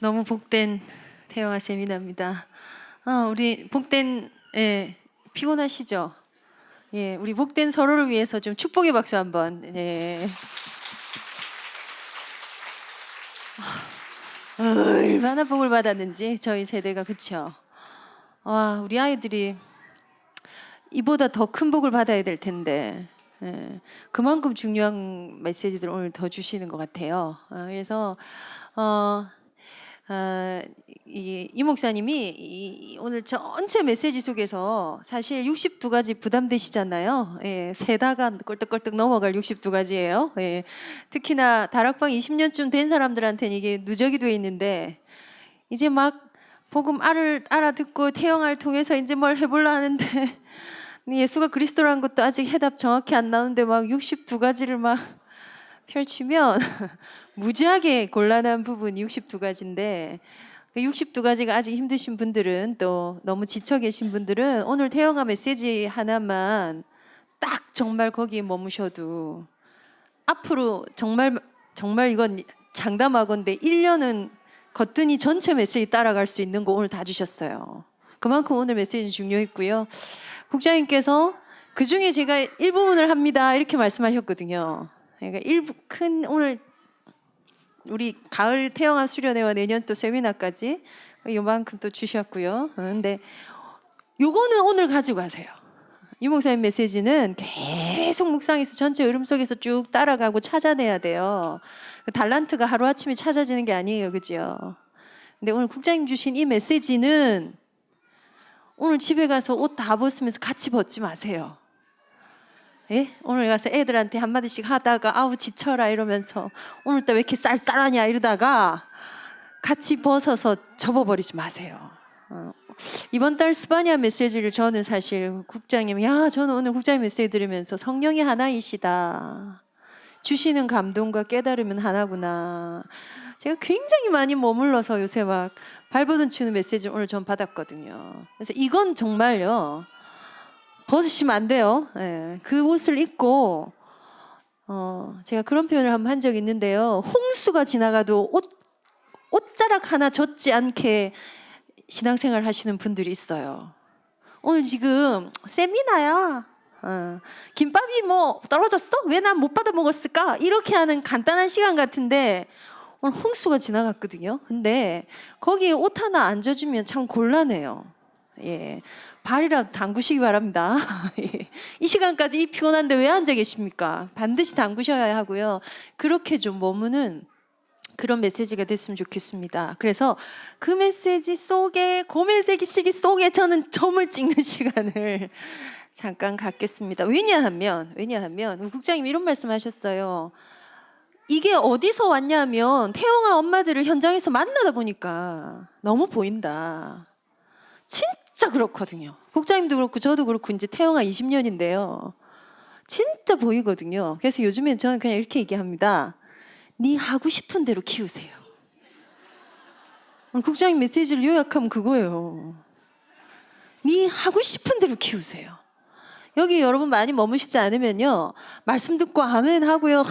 너무 복된 태영아 세미나입니다. 우리 복된, 피곤하시죠? 예, 우리 복된 서로를 위해서 좀 축복의 박수 한번. 예. 얼마나 복을 받았는지 저희 세대가, 그쵸? 와, 우리 아이들이 이보다 더 큰 복을 받아야 될 텐데. 예, 그만큼 중요한 메시지들 오늘 더 주시는 것 같아요. 그래서 이 목사님이 오늘 전체 메시지 속에서 사실 62가지 부담되시잖아요. 예, 세다가 꼴떡꼴떡 넘어갈 62가지예요. 예, 특히나 다락방 20년쯤 된 사람들한테는 이게 누적이 돼 있는데 이제 막 복음 알아듣고 태영을 통해서 이제 뭘 해보려 하는데 예수가 그리스도라는 것도 아직 해답 정확히 안 나오는데 막 62가지를 막 펼치면 무지하게 곤란한 부분이 62가지인데 그 62가지가 아직 힘드신 분들은, 또 너무 지쳐 계신 분들은 오늘 태영아 메시지 하나만 딱 정말 거기에 머무셔도 앞으로 정말 이건 장담하건대 1년은 거뜬히 전체 메시지 따라갈 수 있는 거 오늘 다 주셨어요. 그만큼 오늘 메시지는 중요했고요. 국장님께서 그중에 제가 일부분을 합니다 이렇게 말씀하셨거든요. 그러니까 오늘 우리 가을 태영아 수련회와 내년 또 세미나까지 요만큼 또 주셨고요. 근데 요거는 오늘 가지고 가세요. 유 목사님 메시지는 계속 묵상해서 전체 흐름 속에서 쭉 따라가고 찾아내야 돼요. 달란트가 하루아침에 찾아지는 게 아니에요, 그죠? 근데 오늘 국장님 주신 이 메시지는 오늘 집에 가서 옷 다 벗으면서 같이 벗지 마세요. 예? 오늘 가서 애들한테 한마디씩 하다가 아우 지쳐라 이러면서 오늘따라 왜 이렇게 쌀쌀하냐 이러다가 같이 벗어서 접어버리지 마세요. 이번 달 스파니아 메시지를 저는 사실 저는 오늘 국장님 메시지 들으면서 성령이 하나이시다. 주시는 감동과 깨달음은 하나구나. 제가 굉장히 많이 머물러서 요새 막 발버둥 치는 메시지 오늘 전 받았거든요. 그래서 이건 정말요. 벗으시면 안 돼요. 예, 그 옷을 입고 제가 그런 표현을 한번 한 적이 있는데요. 홍수가 지나가도 옷자락 하나 젖지 않게 신앙생활 하시는 분들이 있어요. 오늘 지금 세미나야. 김밥이 뭐 떨어졌어? 왜 난 못 받아 먹었을까? 이렇게 하는 간단한 시간 같은데 오늘 홍수가 지나갔거든요. 근데 거기에 옷 하나 안 젖으면 참 곤란해요. 예, 발이라도 담그시기 바랍니다. 이 시간까지 이 피곤한데 왜 앉아 계십니까? 반드시 담그셔야 하고요. 그렇게 좀 머무는 그런 메시지가 됐으면 좋겠습니다. 그래서 그 메시지 속에, 그 메시지 속에 저는 점을 찍는 시간을 잠깐 갖겠습니다. 왜냐하면 우리 국장님이 이런 말씀하셨어요. 이게 어디서 왔냐면 태영아 엄마들을 현장에서 만나다 보니까 너무 보인다. 진짜 그렇거든요. 국장님도 그렇고 저도 그렇고 이제 태영아 20년인데요. 진짜 보이거든요. 그래서 요즘엔 저는 그냥 이렇게 얘기합니다. 네 하고 싶은 대로 키우세요. 오늘 국장님 메시지를 요약하면 그거예요. 네 하고 싶은 대로 키우세요. 여기 여러분 많이 머무시지 않으면요. 말씀 듣고 아멘 하고요.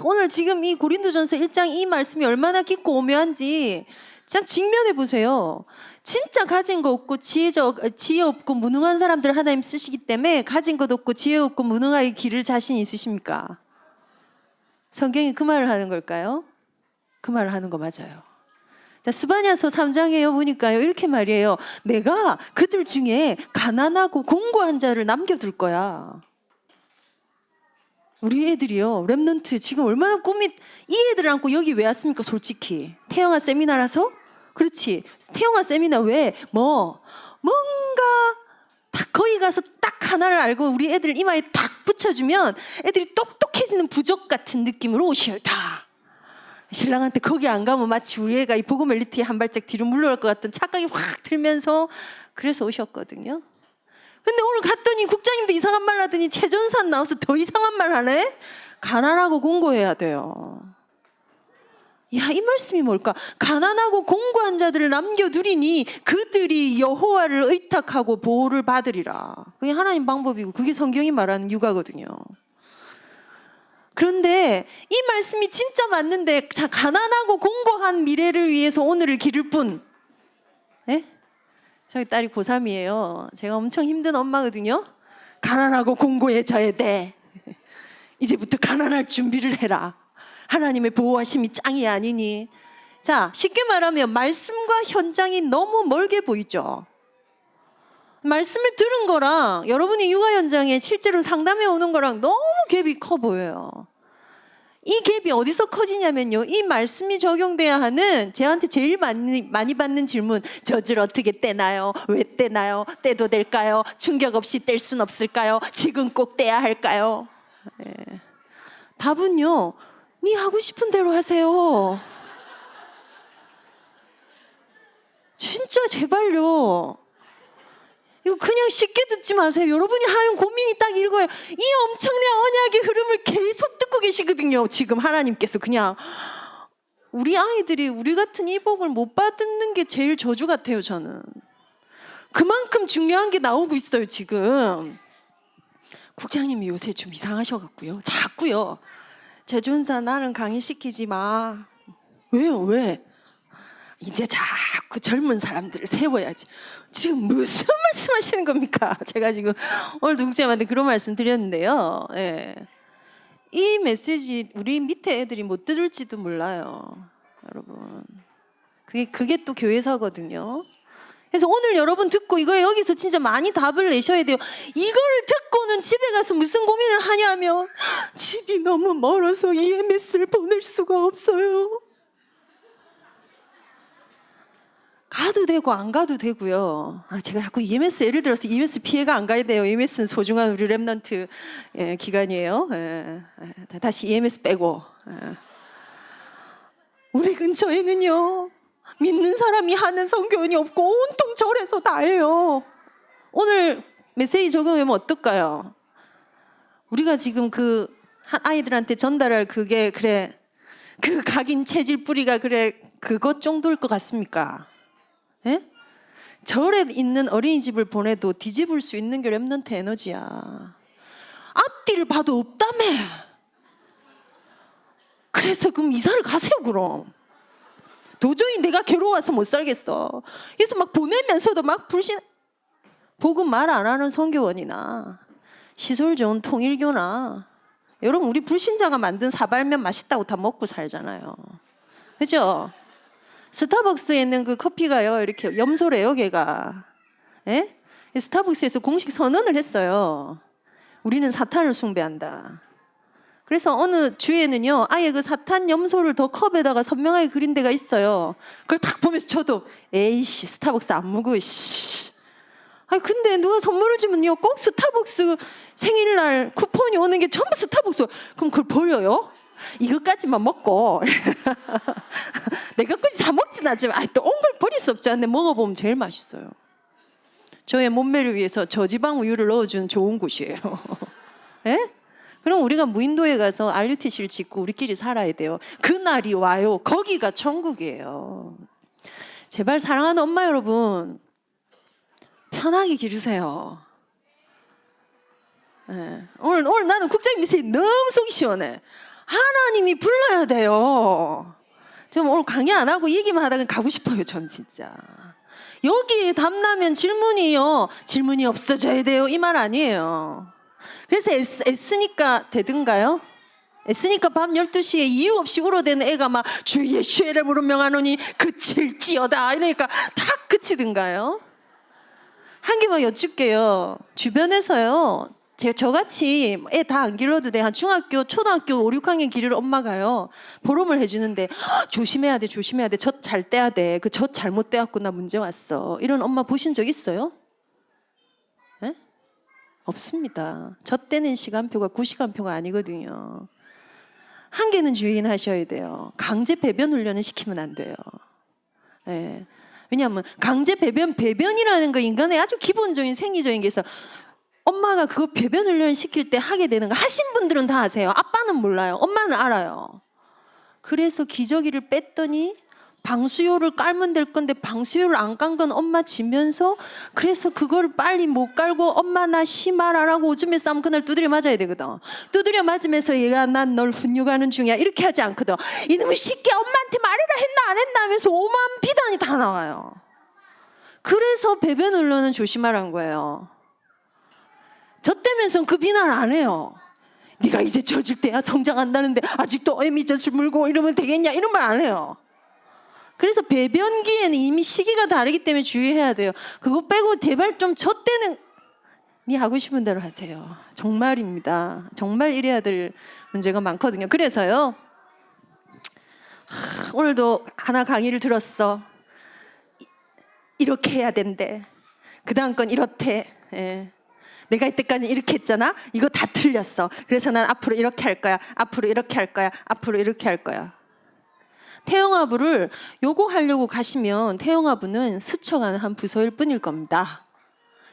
오늘 지금 이 고린도전서 1장 이 말씀이 얼마나 깊고 오묘한지 진짜 직면해 보세요. 진짜 가진 거 없고 지혜 없고 무능한 사람들 하나님 쓰시기 때문에 가진 것 없고 지혜 없고 무능하게 기를 자신 있으십니까? 성경이 그 말을 하는 걸까요? 그 말을 하는 거 맞아요. 자, 스바냐서 3장에 보니까요 이렇게 말이에요. 내가 그들 중에 가난하고 공고한 자를 남겨둘 거야. 우리 애들이요, 랩넌트 지금 얼마나 이 애들 안고 여기 왜 왔습니까? 솔직히 태영아 세미나라서? 그렇지. 태영아 세미나 왜? 뭔가 딱 거기 가서 딱 하나를 알고 우리 애들 이마에 딱 붙여주면 애들이 똑똑해지는 부적 같은 느낌으로 오셔요. 다 신랑한테 거기 안 가면 마치 우리 애가 이 복음 엘리트에 한 발짝 뒤로 물러갈 것 같은 착각이 확 들면서 그래서 오셨거든요. 근데 오늘 갔더니 국장님도 이상한 말 하더니 최전산 나와서 더 이상한 말 하네? 가난하고 공고해야 돼요. 야, 이 말씀이 뭘까? 가난하고 공고한 자들을 남겨두리니 그들이 여호와를 의탁하고 보호를 받으리라. 그게 하나님 방법이고 그게 성경이 말하는 육아거든요. 그런데 이 말씀이 진짜 맞는데, 자, 가난하고 공고한 미래를 위해서 오늘을 기를 뿐. 예? 저희 딸이 고3이에요. 제가 엄청 힘든 엄마거든요. 가난하고 공고해져야 돼. 이제부터 가난할 준비를 해라. 하나님의 보호하심이 짱이 아니니. 자, 쉽게 말하면 말씀과 현장이 너무 멀게 보이죠. 말씀을 들은 거랑 여러분이 육아 현장에 실제로 상담해 오는 거랑 너무 갭이 커 보여요. 이 갭이 어디서 커지냐면요, 이 말씀이 적용돼야 하는, 제한테 제일 많이 받는 질문, 젖을 어떻게 떼나요? 왜 떼나요? 떼도 될까요? 충격 없이 뗄 순 없을까요? 지금 꼭 떼야 할까요? 예. 답은요, 네 하고 싶은 대로 하세요. 진짜 제발요. 이거 그냥 쉽게 듣지 마세요. 여러분이 하는 고민이 딱 이거예요. 이 엄청난 언약의 흐름을 계속 듣고 계시거든요. 지금 하나님께서 그냥 우리 아이들이 우리 같은 이 복을 못 받는 게 제일 저주 같아요. 저는 그만큼 중요한 게 나오고 있어요. 지금 국장님이 요새 좀 이상하셔갖고요. 자꾸요, 제존사 나는 강의시키지 마. 왜요? 왜? 이제 자꾸 젊은 사람들을 세워야지. 지금 무슨 말씀하시는 겁니까? 제가 지금 오늘 국장님한테 그런 말씀 드렸는데요. 예. 이 메시지 우리 밑에 애들이 못 들을지도 몰라요, 여러분. 그게 또 교회사거든요. 그래서 오늘 여러분 듣고 이거 여기서 진짜 많이 답을 내셔야 돼요. 이걸 듣고는 집에 가서 무슨 고민을 하냐면, 집이 너무 멀어서 EMS를 보낼 수가 없어요. 가도 되고 안 가도 되고요. 제가 자꾸 EMS, 예를 들어서 EMS 피해가 안 가야 돼요. EMS는 소중한 우리 랩넌트 기간이에요. 다시 EMS 빼고. 우리 근처에는요, 믿는 사람이 하는 선교원이 없고 온통 절에서 다 해요. 오늘 메시지 적용하면 어떨까요? 우리가 지금 그 아이들한테 전달할 그게, 그래, 그 각인 체질 뿌리가, 그래, 그것 정도일 것 같습니까? 예? 절에 있는 어린이집을 보내도 뒤집을 수 있는 게 랩넌트 에너지야. 앞뒤를 봐도 없다며. 그래서 그럼 이사를 가세요. 그럼 도저히 내가 괴로워서 못 살겠어. 그래서 막 보내면서도 막 복음 말 안 하는 선교원이나 시설 좋은 통일교나, 여러분 우리 불신자가 만든 사발면 맛있다고 다 먹고 살잖아요. 그죠? 스타벅스에 있는 그 커피가요, 이렇게 염소래요, 걔가. 예? 스타벅스에서 공식 선언을 했어요. 우리는 사탄을 숭배한다. 그래서 어느 주에는요, 아예 그 사탄 염소를 더 컵에다가 선명하게 그린 데가 있어요. 그걸 딱 보면서 저도, 에이씨, 스타벅스 안 먹어, 씨. 근데 누가 선물을 주면요, 꼭 스타벅스 생일날 쿠폰이 오는 게 전부 스타벅스. 그럼 그걸 버려요? 이것까지만 먹고 내가 굳이 사 먹진 않지만, 또 온 걸 버릴 수 없지 않는데 먹어보면 제일 맛있어요. 저의 몸매를 위해서 저지방 우유를 넣어주는 좋은 곳이에요. 예? 그럼 우리가 무인도에 가서 RUTC를 짓고 우리끼리 살아야 돼요. 그날이 와요. 거기가 천국이에요. 제발 사랑하는 엄마 여러분, 편하게 기르세요. 예. 오늘 나는 국장님 메시지 너무 속이 시원해. 하나님이 불러야 돼요. 저 오늘 강의 안 하고 얘기만 하다가 가고 싶어요. 전 진짜. 여기에 답나면 질문이 없어져야 돼요. 이 말 아니에요. 그래서 애쓰니까 되든가요? 애쓰니까 밤 12시에 이유 없이 울어대는 애가 막 주 예수의 이름으로 명하노니 그칠지어다 이러니까 다 그치든가요? 한 개만 여쭐게요. 주변에서요, 저같이 애 다 안 길러도 돼. 한 중학교, 초등학교 5, 6학년 기를 엄마가요, 보름을 해주는데 조심해야 돼, 조심해야 돼. 젖 잘 떼야 돼. 그 젖 잘못 떼었고 나 문제 왔어. 이런 엄마 보신 적 있어요? 네? 없습니다. 젖 떼는 시간표가 9시간표가 아니거든요. 한 개는 주의하셔야 돼요. 강제 배변 훈련을 시키면 안 돼요. 네. 왜냐하면 강제 배변이라는 거 인간의 아주 기본적인 생리적인 게 있어. 엄마가 그거 배변 훈련을 시킬 때 하게 되는 거, 하신 분들은 다 아세요. 아빠는 몰라요. 엄마는 알아요. 그래서 기저귀를 뺐더니 방수요를 깔면 될 건데 방수요를 안 깐 건 엄마 지면서, 그래서 그걸 빨리 못 깔고 엄마 나 심하라라고 오줌에 싸면 그날 두드려 맞아야 되거든. 두드려 맞으면서 얘가 난 널 훈육하는 중이야 이렇게 하지 않거든. 이놈의 쉽게 엄마한테 말해라 했나 안 했나 하면서 오만 비단이 다 나와요. 그래서 배변 혼란은 조심하라는 거예요. 저 때면서 그 비난 안 해요. 네가 이제 젖을 때야 성장한다는데 아직도 애미 젖을 물고 이러면 되겠냐 이런 말 안 해요. 그래서 배변기에는 이미 시기가 다르기 때문에 주의해야 돼요. 그거 빼고 제발 좀 저 때는 네 하고 싶은 대로 하세요. 정말입니다. 정말 이래야 될 문제가 많거든요. 그래서요, 오늘도 하나 강의를 들었어. 이렇게 해야 된대. 그 다음 건 이렇대. 예. 내가 이때까지 이렇게 했잖아. 이거 다 틀렸어. 그래서 난 앞으로 이렇게 할 거야. 앞으로 이렇게 할 거야. 앞으로 이렇게 할 거야. 태영아부를 요거 하려고 가시면 태영아부는 스쳐가는 한 부서일 뿐일 겁니다.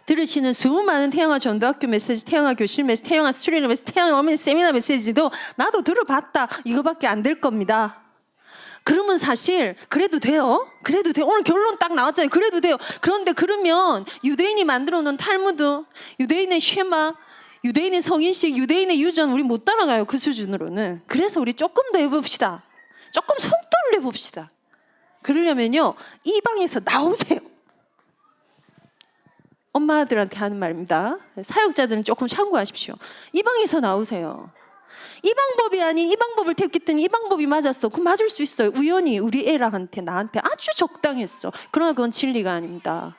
들으시는 수많은 태영아 전도학교 메시지, 태영아 교실 메시지, 태영아 스트리트 메시지, 태영아 어머니 세미나 메시지도 나도 들어봤다 이거밖에 안 될 겁니다. 그러면 사실 그래도 돼요. 그래도 돼요. 오늘 결론 딱 나왔잖아요. 그래도 돼요. 그런데 그러면 유대인이 만들어 놓은 탈무드, 유대인의 쉐마, 유대인의 성인식, 유대인의 유전 우리 못 따라가요. 그 수준으로는. 그래서 우리 조금 더 해봅시다. 조금 속도를 내봅시다. 그러려면요, 이 방에서 나오세요. 엄마들한테 하는 말입니다. 사역자들은 조금 참고하십시오. 이 방에서 나오세요. 이 방법이 아닌 이 방법을 택했더니 이 방법이 맞았어. 그럼 맞을 수 있어요. 우연히 우리 애랑한테 나한테 아주 적당했어. 그러나 그건 진리가 아닙니다.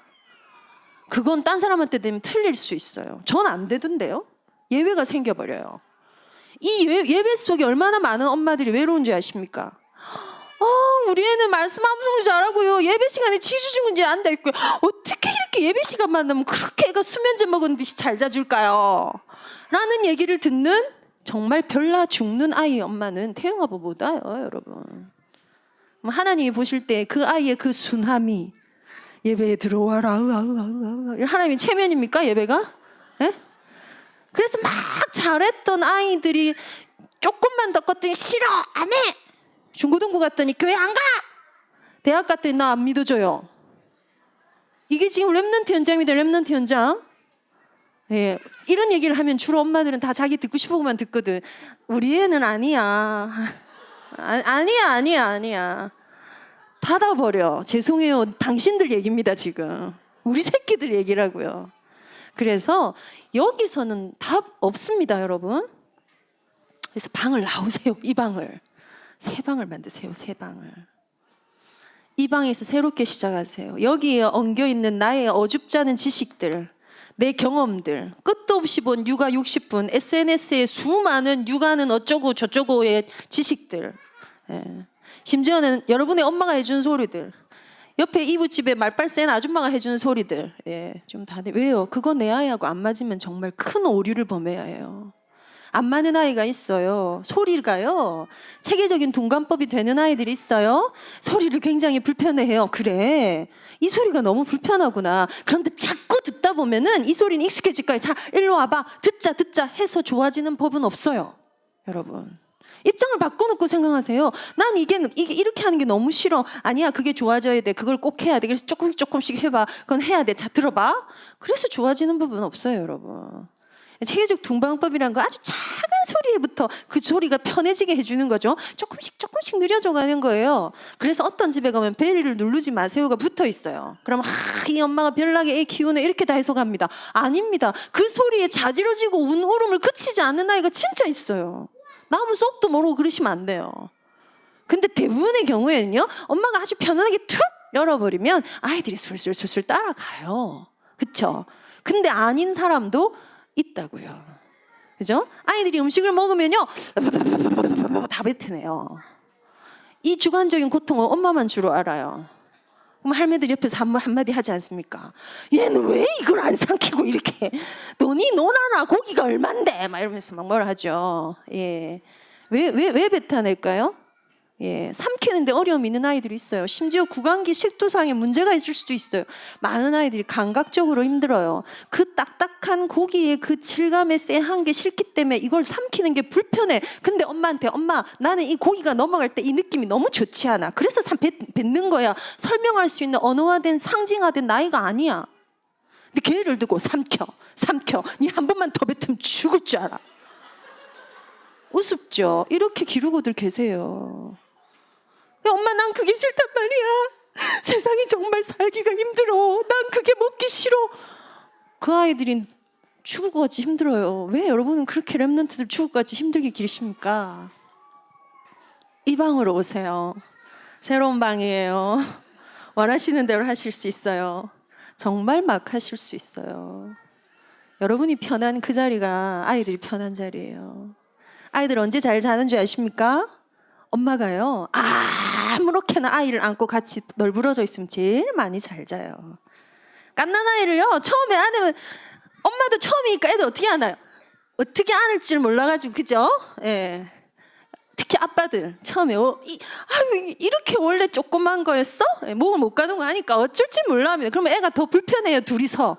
그건 딴 사람한테 되면 틀릴 수 있어요. 전 안 되던데요. 예외가 생겨버려요. 이 예배 속에 얼마나 많은 엄마들이 외로운지 아십니까? 우리 애는 말씀 암송도 잘하고요. 예배 시간에 치주 죽은지 안다 있고요. 어떻게 이렇게 예배 시간 만나면 그렇게 애가 수면제 먹은 듯이 잘 자줄까요? 라는 얘기를 듣는 정말 별나 죽는 아이 엄마는 태영아부 못와요, 여러분. 하나님이 보실 때 그 아이의 그 순함이 예배에 들어와라. 하나님이 체면입니까, 예배가? 예? 그래서 막 잘했던 아이들이 조금만 더 컸더니 싫어, 안 해. 중고등부 갔더니 교회 안 가. 대학 갔더니 나 안 믿어줘요. 이게 지금 렘넌트 현장입니다. 렘넌트 현장. 예, 이런 얘기를 하면 주로 엄마들은 다 자기 듣고 싶은 것만 듣거든. 우리 애는 아니야. 아니야. 닫아버려. 죄송해요. 당신들 얘기입니다, 지금. 우리 새끼들 얘기라고요. 그래서 여기서는 답 없습니다, 여러분. 그래서 방을 나오세요. 이 방을. 새 방을 만드세요. 새 방을. 이 방에서 새롭게 시작하세요. 여기에 엉겨있는 나의 어줍지 않은 지식들, 내 경험들, 끝도 없이 본 육아 60분, SNS에 수많은 육아는 어쩌고 저쩌고의 지식들, 예. 심지어는 여러분의 엄마가 해준 소리들, 옆에 이웃집에 말빨 센 아줌마가 해주는 소리들, 예, 좀 다들 왜요? 그거 내 아이하고 안 맞으면 정말 큰 오류를 범해야 해요. 안 맞는 아이가 있어요. 소리가요, 체계적인 둔관법이 되는 아이들이 있어요. 소리를 굉장히 불편해해요. 그래, 이 소리가 너무 불편하구나. 그런데 자꾸 듣다 보면은 이 소리는 익숙해질 거예요. 자, 일로 와봐. 듣자 해서 좋아지는 법은 없어요, 여러분. 입장을 바꿔놓고 생각하세요. 난 이게 이렇게 하는 게 너무 싫어. 아니야, 그게 좋아져야 돼. 그걸 꼭 해야 돼. 그래서 조금씩 해봐. 그건 해야 돼. 자, 들어봐. 그래서 좋아지는 부분은 없어요, 여러분. 체계적 둔방법이란 거 아주 작은 소리부터 그 소리가 편해지게 해주는 거죠. 조금씩 느려져 가는 거예요. 그래서 어떤 집에 가면 벨을 누르지 마세요가 붙어 있어요. 그럼 이 엄마가 별나게 애 키우네 이렇게 다 해석합니다. 아닙니다. 그 소리에 자지러지고 울음을 그치지 않는 아이가 진짜 있어요. 나 아무 쏙도 모르고 그러시면 안 돼요. 근데 대부분의 경우에는요, 엄마가 아주 편안하게 툭 열어버리면 아이들이 술술 따라가요. 그쵸? 근데 아닌 사람도 있다고요. 그죠? 아이들이 음식을 먹으면요, 다 뱉어내요. 이 주관적인 고통은 엄마만 주로 알아요. 그럼 할매들 옆에서 한마디 하지 않습니까? 얘는 왜 이걸 안 삼키고 이렇게 돈이 노나나 고기가 얼만데 막 이러면서 막 뭐라 하죠. 예. 왜 뱉어낼까요? 예, 삼키는데 어려움이 있는 아이들이 있어요. 심지어 구강기 식도상에 문제가 있을 수도 있어요. 많은 아이들이 감각적으로 힘들어요. 그 딱딱한 고기의 그 질감의 쎄한 게 싫기 때문에 이걸 삼키는 게 불편해. 근데 엄마한테 엄마 나는 이 고기가 넘어갈 때 이 느낌이 너무 좋지 않아. 그래서 뱉는 거야. 설명할 수 있는 언어화된 상징화된 나이가 아니야. 근데 걔를 두고 삼켜. 니 한 번만 더 뱉으면 죽을 줄 알아. 우습죠. 이렇게 기르고들 계세요. 엄마 난 그게 싫단 말이야. 세상이 정말 살기가 힘들어. 난 그게 먹기 싫어. 그 아이들이 죽을 것 같이 힘들어요. 왜 여러분은 그렇게 랩런트들 죽을 것 같이 힘들게 기르십니까? 이 방으로 오세요. 새로운 방이에요. 원하시는 대로 하실 수 있어요. 정말 막 하실 수 있어요. 여러분이 편한 그 자리가 아이들이 편한 자리예요. 아이들 언제 잘 자는 줄 아십니까? 엄마가요 아무렇게나 아이를 안고 같이 널브러져 있으면 제일 많이 잘 자요. 갓난 아이를요 처음에 안으면 엄마도 처음이니까 애들 어떻게 안아요? 어떻게 안을 줄 몰라가지고 그죠? 예. 특히 아빠들 처음에 이렇게 원래 조그만 거였어? 예, 목을 못 가는 거 아니까 어쩔 줄 몰라 합니다. 그러면 애가 더 불편해요. 둘이서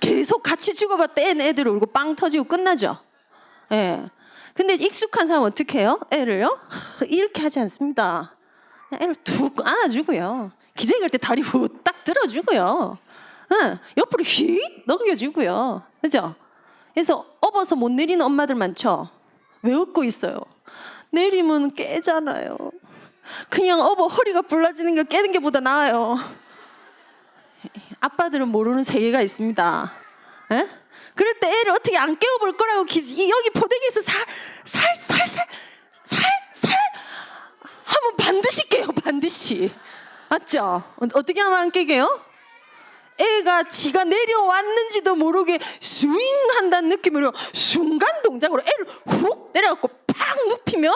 계속 같이 죽어봤다 애들 울고 빵 터지고 끝나죠. 예. 근데 익숙한 사람은 어떻게 해요? 애를요? 이렇게 하지 않습니다. 애를 툭 안아주고요. 기저귀 갈 때 다리 후딱 들어주고요. 옆으로 휙 넘겨주고요. 그죠? 그래서 업어서 못 내리는 엄마들 많죠? 왜 업고 있어요? 내리면 깨잖아요. 그냥 업어 허리가 불러지는 거 깨는 게 보다 나아요. 아빠들은 모르는 세계가 있습니다. 에? 그럴 때 애를 어떻게 안 깨워볼 거라고 여기 포대기에서 살살 하면 반드시 깨요. 반드시. 맞죠? 어떻게 하면 안 깨게요? 애가 지가 내려왔는지도 모르게 스윙 한다는 느낌으로 순간 동작으로 애를 훅 내려갖고 팍 눕히면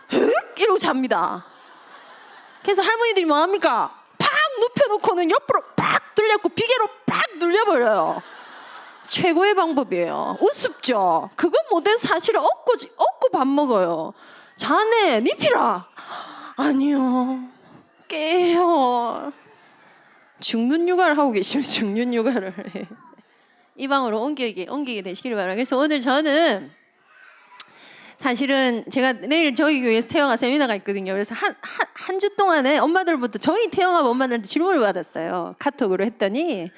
흑 이러고 잡니다. 그래서 할머니들이 뭐합니까? 팍 눕혀놓고는 옆으로 팍 돌려갖고 비계로 팍 눌려버려요. 최고의 방법이에요. 우습죠? 그거 못해서 사실은 업고 밥 먹어요. 자네 눕히라. 아니요. 깨요. 죽는 육아를 하고 계시면 죽는 육아를 이 방으로 옮기게 되시기를 바랍니다. 그래서 오늘 저는 사실은 제가 내일 저희 교회에서 태영아 세미나가 있거든요. 그래서 한 주 동안에 엄마들부터 저희 태영아 엄마들한테 질문을 받았어요. 카톡으로 했더니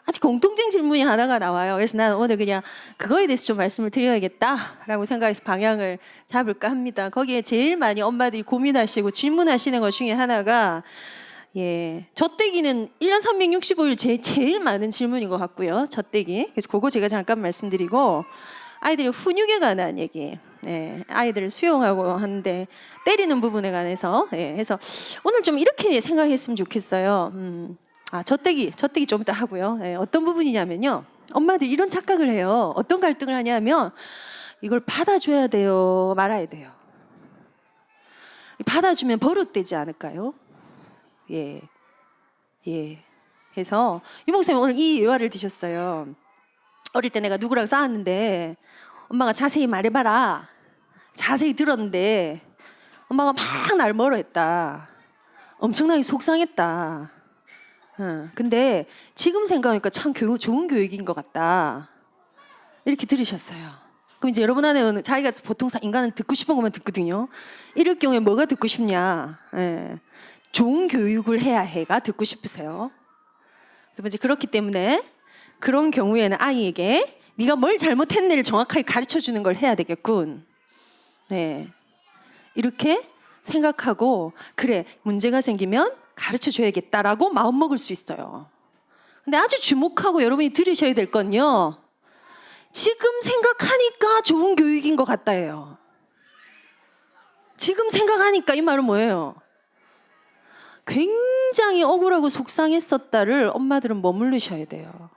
아주 공통된 질문이 하나가 나와요. 그래서 나는 오늘 그냥 그거에 대해서 좀 말씀을 드려야겠다라고 생각해서 방향을 잡을까 합니다. 거기에 제일 많이 엄마들이 고민하시고 질문하시는 것 중에 하나가 젖대기는 1년 365일 제일 많은 질문인 것 같고요. 젖대기. 그래서 그거 제가 잠깐 말씀드리고 아이들의 훈육에 관한 얘기. 아이들을 수용하고 하는데 때리는 부분에 관해서 해서 오늘 좀 이렇게 생각했으면 좋겠어요. 젖대기 좀 이따 하고요. 어떤 부분이냐면요. 엄마들이 이런 착각을 해요. 어떤 갈등을 하냐면 이걸 받아줘야 돼요, 말아야 돼요. 받아주면 버릇되지 않을까요? 예. 해서 유 목사님 오늘 이 예화를 드셨어요. 어릴 때 내가 누구랑 싸웠는데 엄마가 자세히 말해봐라. 자세히 들었는데 엄마가 막 날 멀어했다. 엄청나게 속상했다. 근데 지금 생각하니까 참 좋은 교육인 것 같다. 이렇게 들으셨어요. 그럼 이제 여러분 안에는 자기가 보통 인간은 듣고 싶은 것만 듣거든요. 이럴 경우에 뭐가 듣고 싶냐? 좋은 교육을 해야 해가 듣고 싶으세요. 그래서 이제 그렇기 때문에 그런 경우에는 아이에게 네가 뭘 잘못했는지를 정확하게 가르쳐주는 걸 해야 되겠군. 이렇게 생각하고 그래 문제가 생기면 가르쳐줘야겠다라고 마음먹을 수 있어요. 근데 아주 주목하고 여러분이 들으셔야 될 건요. 지금 생각하니까 좋은 교육인 것 같다예요. 지금 생각하니까 이 말은 뭐예요? 굉장히 억울하고 속상했었다를 엄마들은 머무르셔야 돼요.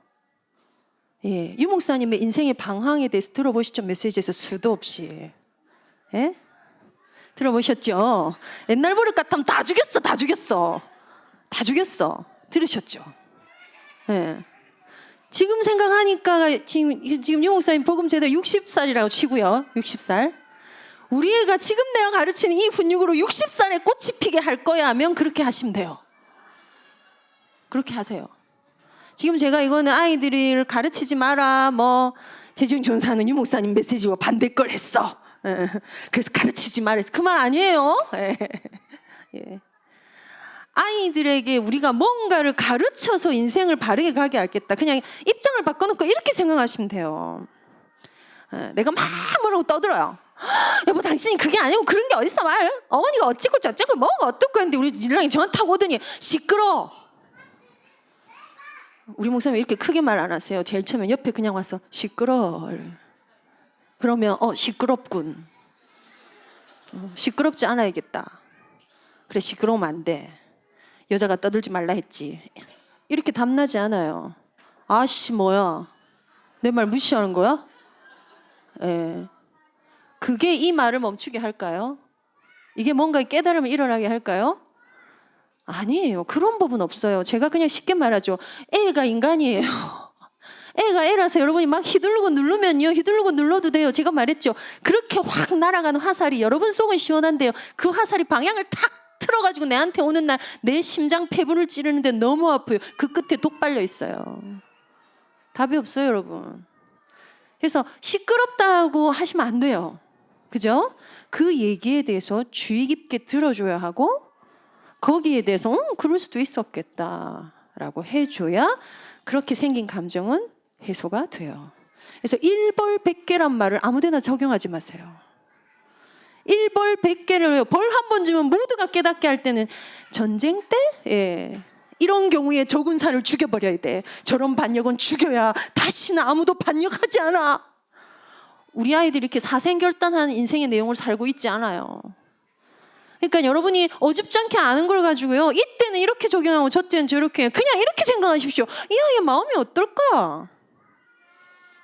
유 목사님의 인생의 방황에 대해서 들어보시죠. 메시지에서 수도 없이. 들어보셨죠? 옛날 버릇 같으면 다 죽였어. 들으셨죠? 지금 생각하니까 지금 유 목사님 복음 제도 60살이라고 치고요. 60살. 우리 애가 지금 내가 가르치는 이 훈육으로 60살에 꽃이 피게 할 거야 하면 그렇게 하시면 돼요. 그렇게 하세요. 지금 제가 이거는 아이들을 가르치지 마라, 뭐 재중 전사는 유 목사님 메시지와 반대 걸 했어. 그래서 가르치지 말랬어. 그 말 아니에요. 예. 아이들에게 우리가 뭔가를 가르쳐서 인생을 바르게 가게 하겠다. 그냥 입장을 바꿔놓고 이렇게 생각하시면 돼요. 내가 막 뭐라고 떠들어요. 여보 당신이 그게 아니고 그런 게 어딨어 말. 어머니가 어찌고 저쩌고 뭐가 어떻고 했는데 우리 신랑이 저한테 오더니 시끄러. 우리 목사님 이렇게 크게 말 안 하세요. 제일 처음에 옆에 그냥 와서 시끄러. 그러면 시끄럽군. 시끄럽지 않아야겠다. 그래 시끄러우면 안 돼. 여자가 떠들지 말라 했지. 이렇게 답나지 않아요. 아씨 뭐야 내 말 무시하는 거야? 예. 그게 이 말을 멈추게 할까요? 이게 뭔가 깨달음을 일어나게 할까요? 아니에요. 그런 법은 없어요. 제가 그냥 쉽게 말하죠. 애가 인간이에요. 애가 애라서 여러분이 막 휘두르고 누르면요. 휘두르고 눌러도 돼요. 제가 말했죠. 그렇게 확 날아가는 화살이 여러분 속은 시원한데요. 그 화살이 방향을 탁 틀어가지고 내한테 오는 날 내 심장 폐부를 찌르는데 너무 아파요. 그 끝에 독 발려 있어요. 답이 없어요, 여러분. 그래서 시끄럽다고 하시면 안 돼요. 그죠? 그 얘기에 대해서 주의 깊게 들어줘야 하고 거기에 대해서 그럴 수도 있었겠다라고 해줘야 그렇게 생긴 감정은 해소가 돼요. 그래서 일벌백계란 말을 아무데나 적용하지 마세요. 일벌백계를 벌 한 번 주면 모두가 깨닫게 할 때는 전쟁 때 이런 경우에 적은사를 죽여버려야 돼. 저런 반역은 죽여야 다시는 아무도 반역하지 않아. 우리 아이들이 이렇게 사생결단한 인생의 내용을 살고 있지 않아요. 그러니까 여러분이 어줍잖게 아는 걸 가지고요. 이때는 이렇게 적용하고 저때는 저렇게 그냥 이렇게 생각하십시오. 이 아이의 마음이 어떨까?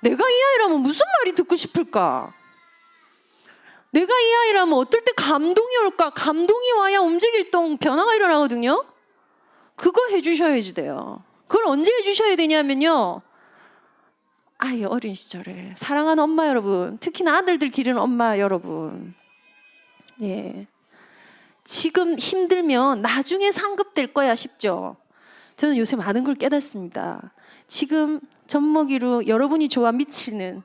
내가 이 아이라면 무슨 말이 듣고 싶을까? 내가 이 아이라면 어떨 때 감동이 올까? 감동이 와야 움직일 동 변화가 일어나거든요. 그거 해주셔야지 돼요. 그걸 언제 해주셔야 되냐면요. 아이 어린 시절에 사랑하는 엄마 여러분, 특히나 아들들 기르는 엄마 여러분, 예, 지금 힘들면 나중에 상급될 거야 싶죠. 저는 요새 많은 걸 깨닫습니다. 지금 젖먹이로 여러분이 좋아 미치는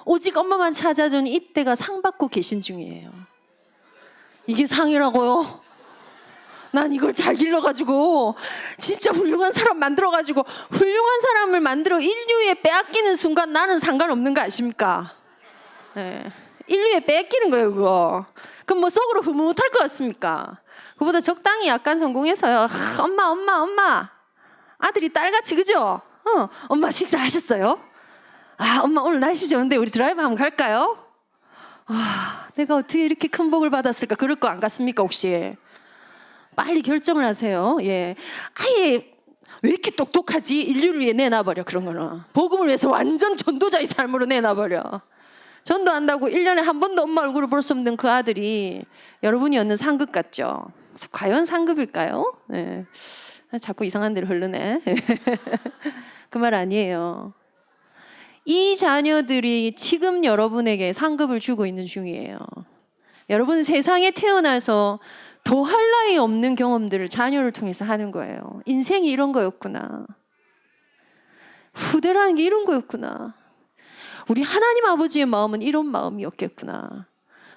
오직 엄마만 찾아준 이때가 상 받고 계신 중이에요. 이게 상이라고요? 난 이걸 잘 길러가지고 진짜 훌륭한 사람 만들어가지고 훌륭한 사람을 만들어 인류에 빼앗기는 순간 나는 상관없는 거 아십니까? 인류에 뺏기는 거예요 그거. 그럼 뭐 속으로 흐뭇할 것 같습니까? 그보다 적당히 약간 성공해서요. 엄마 아들이 딸같이 그죠? 엄마 식사하셨어요? 엄마 오늘 날씨 좋은데 우리 드라이브 한번 갈까요? 내가 어떻게 이렇게 큰 복을 받았을까? 그럴 거 안 같습니까 혹시? 빨리 결정을 하세요. 예. 아예 왜 이렇게 똑똑하지? 인류를 위해 내놔버려 그런 거는. 복음을 위해서 완전 전도자의 삶으로 내놔버려. 전도한다고 1년에 한 번도 엄마 얼굴을 볼 수 없는 그 아들이 여러분이 얻는 상급 같죠? 과연 상급일까요? 네. 자꾸 이상한 데로 흐르네. 그 말 아니에요. 이 자녀들이 지금 여러분에게 상급을 주고 있는 중이에요. 여러분 세상에 태어나서 더할 나위 없는 경험들을 자녀를 통해서 하는 거예요. 인생이 이런 거였구나. 후대라는 게 이런 거였구나. 우리 하나님 아버지의 마음은 이런 마음이었겠구나.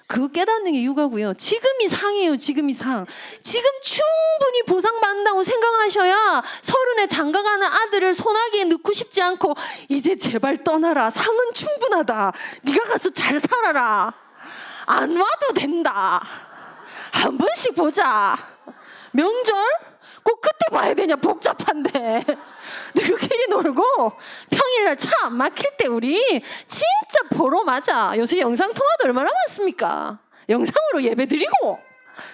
그거 깨닫는 게 육아고요. 지금이 상이에요. 지금이 상. 지금 충분히 보상받는다고 생각하셔야 30에 장가가는 아들을 소나기에 넣고 싶지 않고 이제 제발 떠나라. 상은 충분하다. 네가 가서 잘 살아라. 안 와도 된다. 한 번씩 보자. 명절? 꼭 그때 봐야 되냐 복잡한데. 너희끼리 놀고 평일날 차 안 막힐 때 우리 진짜 보러 맞아. 요새 영상통화도 얼마나 많습니까? 영상으로 예배 드리고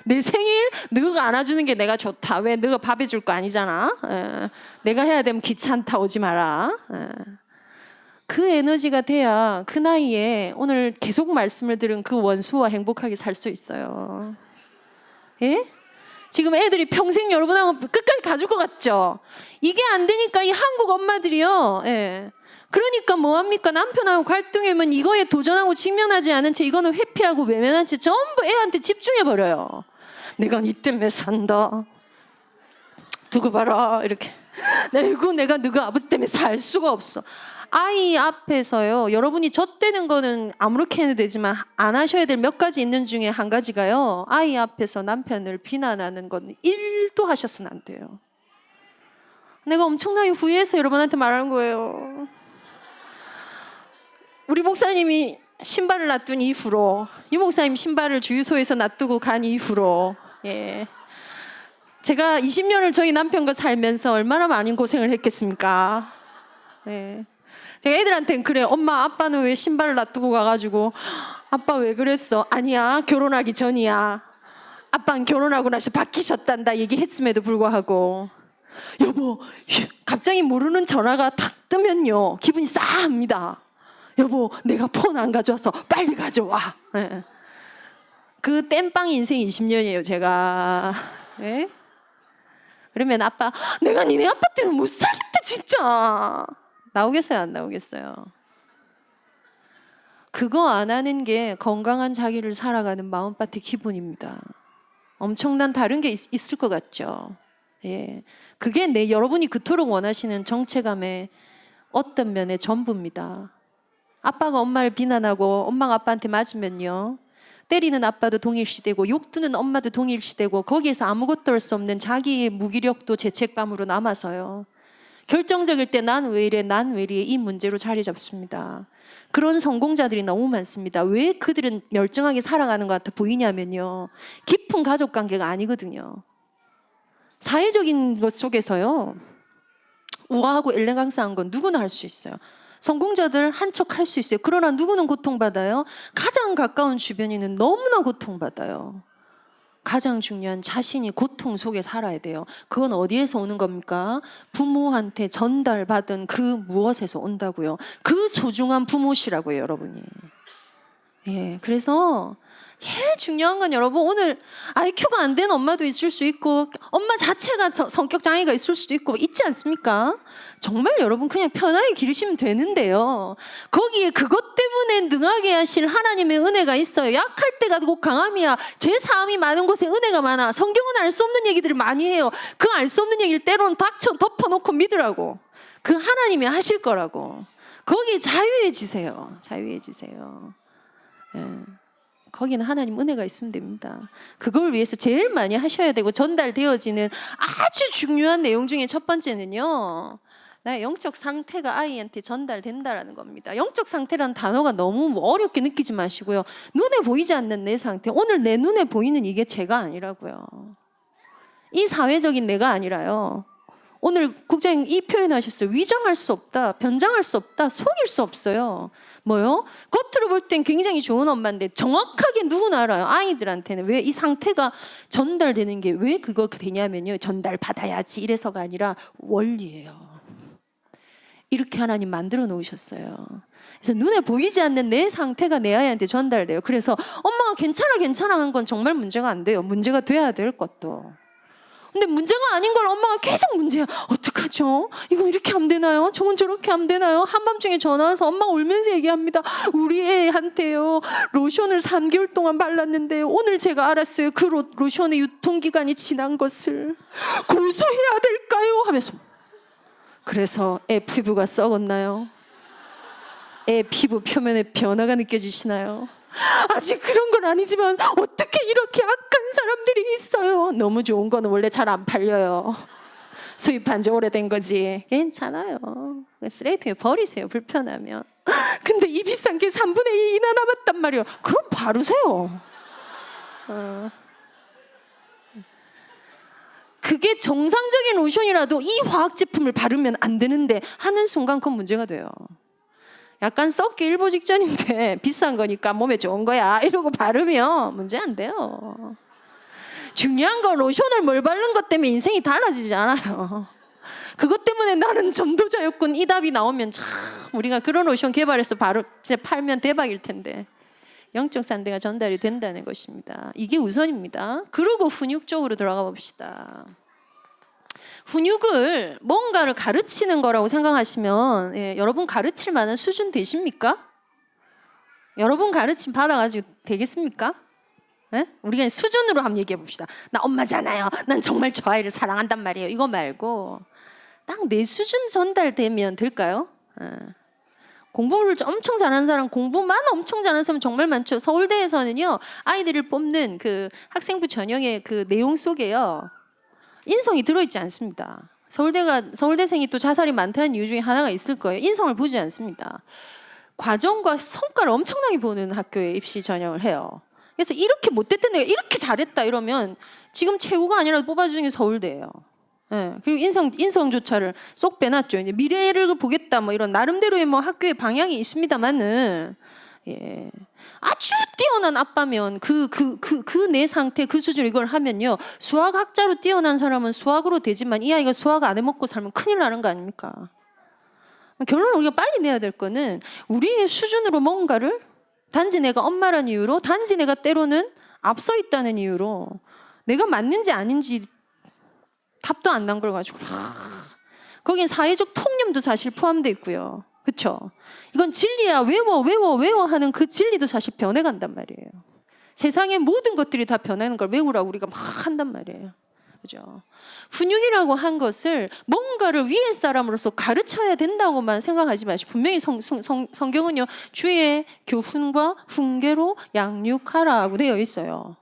내 생일 너가 안아주는 게 내가 좋다. 왜 너가 밥 해줄 거 아니잖아. 내가 해야 되면 귀찮다 오지 마라. 그 에너지가 돼야 그 나이에 오늘 계속 말씀을 들은 그 원수와 행복하게 살 수 있어요. 예? 지금 애들이 평생 여러분하고 끝까지 가줄 것 같죠? 이게 안 되니까 이 한국 엄마들이요, 그러니까 뭐합니까? 남편하고 갈등하면 이거에 도전하고 직면하지 않은 채 이거는 회피하고 외면한 채 전부 애한테 집중해버려요. 내가 니 때문에 산다. 두고 봐라. 이렇게. 내가 너가 아버지 때문에 살 수가 없어. 아이 앞에서요. 여러분이 젖대는 거는 아무렇게 해도 되지만 안 하셔야 될 몇 가지 있는 중에 한 가지가요. 아이 앞에서 남편을 비난하는 건 1도 하셔서는 안 돼요. 내가 엄청나게 후회해서 여러분한테 말하는 거예요. 우리 목사님이 신발을 놔둔 이후로, 이 목사님 신발을 주유소에서 놔두고 간 이후로, 예. 제가 20년을 저희 남편과 살면서 얼마나 많은 고생을 했겠습니까? 예. 제가 애들한테는 그래. 엄마, 아빠는 왜 신발을 놔두고 가가지고 아빠 왜 그랬어? 아니야, 결혼하기 전이야. 아빠는 결혼하고 나서 바뀌셨단다 얘기했음에도 불구하고, 여보, 갑자기 모르는 전화가 탁 뜨면요 기분이 싸합니다. 여보, 내가 폰 안 가져와서 빨리 가져와. 네. 그 땜빵 인생 20년이에요 제가. 네? 그러면 아빠, 내가 니네 아빠 때문에 못 살겠다 진짜. 나오겠어요 안 나오겠어요? 그거 안 하는 게 건강한 자기를 살아가는 마음밭의 기본입니다. 엄청난 다른 게 있을 것 같죠. 예, 그게 여러분이 그토록 원하시는 정체감의 어떤 면의 전부입니다. 아빠가 엄마를 비난하고 엄마가 아빠한테 맞으면요, 때리는 아빠도 동일시되고 욕드는 엄마도 동일시되고 거기에서 아무것도 할 수 없는 자기의 무기력도 죄책감으로 남아서요, 결정적일 때 난 왜 이래 난 왜 이래 이 문제로 자리 잡습니다. 그런 성공자들이 너무 많습니다. 왜 그들은 멀쩡하게 살아가는 것 같아 보이냐면요, 깊은 가족관계가 아니거든요. 사회적인 것 속에서요, 우아하고 엘레강스한 건 누구나 할 수 있어요. 성공자들 한 척 할 수 있어요. 그러나 누구는 고통받아요? 가장 가까운 주변인은 너무나 고통받아요. 가장 중요한 자신이 고통 속에 살아야 돼요. 그건 어디에서 오는 겁니까? 부모한테 전달받은 그 무엇에서 온다고요. 그 소중한 부모시라고요, 여러분이. 예, 그래서 제일 중요한 건 여러분, 오늘 IQ가 안 된 엄마도 있을 수 있고 엄마 자체가 성격 장애가 있을 수도 있고 있지 않습니까? 정말 여러분 그냥 편하게 기르시면 되는데요, 거기에 그것 때문에 능하게 하실 하나님의 은혜가 있어요. 약할 때가 곧 강함이야. 제 사함이 많은 곳에 은혜가 많아. 성경은 알 수 없는 얘기들을 많이 해요. 그 알 수 없는 얘기를 때로는 덮어놓고 믿으라고. 그 하나님이 하실 거라고. 거기에 자유해지세요. 자유해지세요. 예. 거기는 하나님 은혜가 있으면 됩니다. 그걸 위해서 제일 많이 하셔야 되고 전달되어지는 아주 중요한 내용 중에 첫 번째는요, 나의 영적 상태가 아이한테 전달된다라는 겁니다. 영적 상태라는 단어가 너무 어렵게 느끼지 마시고요, 눈에 보이지 않는 내 상태, 오늘 내 눈에 보이는 이게 제가 아니라고요. 이 사회적인 내가 아니라요. 오늘 국장님 이 표현하셨어요. 위장할 수 없다, 변장할 수 없다, 속일 수 없어요. 뭐요? 겉으로 볼 땐 굉장히 좋은 엄마인데 정확하게 누구나 알아요. 아이들한테는 왜 이 상태가 전달되는 게 왜 그거 되냐면요, 전달받아야지 이래서가 아니라 원리예요. 이렇게 하나님 만들어 놓으셨어요. 그래서 눈에 보이지 않는 내 상태가 내 아이한테 전달돼요. 그래서 엄마가 괜찮아 하는 건 정말 문제가 안 돼요. 문제가 돼야 될 것도. 근데 문제가 아닌 걸 엄마가 계속 문제야. 어떡하죠? 이거 이렇게 하면 되나요? 저건 저렇게 하면 되나요? 한밤중에 전화 와서 엄마가 울면서 얘기합니다. 우리 애한테요, 로션을 3개월 동안 발랐는데 오늘 제가 알았어요. 그 로션의 유통기간이 지난 것을. 고소해야 될까요? 하면서. 그래서 애 피부가 썩었나요? 애 피부 표면에 변화가 느껴지시나요? 아직 그런 건 아니지만 어떻게 이렇게 악한 사람들이 있어요. 너무 좋은 거는 원래 잘 안 팔려요. 수입한 지 오래된 거지. 괜찮아요. 쓰레기통에 버리세요, 불편하면. 근데 이 비싼 게 3분의 1이나 남았단 말이에요. 그럼 바르세요. 그게 정상적인 로션이라도 이 화학 제품을 바르면 안 되는데 하는 순간 그건 문제가 돼요. 약간 썩기 일보 직전인데 비싼 거니까 몸에 좋은 거야 이러고 바르면 문제 안 돼요. 중요한 건 로션을 뭘 바른 것 때문에 인생이 달라지지 않아요. 그것 때문에 나는 전도자였군 이 답이 나오면 참 우리가 그런 로션 개발해서 바로 팔면 대박일 텐데, 영적 상태가 전달이 된다는 것입니다. 이게 우선입니다. 그리고 훈육 쪽으로 들어가 봅시다. 훈육을 뭔가를 가르치는 거라고 생각하시면 여러분 가르칠 만한 수준 되십니까? 여러분 가르침 받아가지고 되겠습니까? 우리가 수준으로 한번 얘기해 봅시다. 나 엄마잖아요. 난 정말 저 아이를 사랑한단 말이에요. 이거 말고 딱 내 수준 전달되면 될까요? 공부를 엄청 잘하는 사람, 공부만 엄청 잘하는 사람 정말 많죠. 서울대에서는요, 아이들을 뽑는 그 학생부 전형의 그 내용 속에요, 인성이 들어있지 않습니다. 서울대생이 또 자살이 많다는 이유 중에 하나가 있을 거예요. 인성을 보지 않습니다. 과정과 성과를 엄청나게 보는 학교에 입시 전형을 해요. 그래서 이렇게 못됐던 애가 이렇게 잘했다 이러면 지금 최고가 아니라도 뽑아주는 게 서울대예요. 그리고 인성조차를 쏙 빼놨죠. 이제 미래를 보겠다 뭐 이런 나름대로의 뭐 학교의 방향이 있습니다만은, 아주 뛰어난 아빠면 그 내 상태 그 수준 이걸 하면요, 수학학자로 뛰어난 사람은 수학으로 되지만 이 아이가 수학 안 해먹고 살면 큰일 나는 거 아닙니까? 결론을 우리가 빨리 내야 될 거는 우리의 수준으로 뭔가를, 단지 내가 엄마라는 이유로, 단지 내가 때로는 앞서 있다는 이유로 내가 맞는지 아닌지 답도 안 난 걸 가지고 거긴 사회적 통념도 사실 포함되어 있고요. 그렇죠? 이건 진리야, 외워 하는 그 진리도 사실 변해간단 말이에요. 세상의 모든 것들이 다 변하는 걸 외우라고 우리가 막 한단 말이에요. 그죠? 훈육이라고 한 것을 뭔가를 위의 사람으로서 가르쳐야 된다고만 생각하지 마시고, 분명히 성경은요, 주의 교훈과 훈계로 양육하라고 되어 있어요.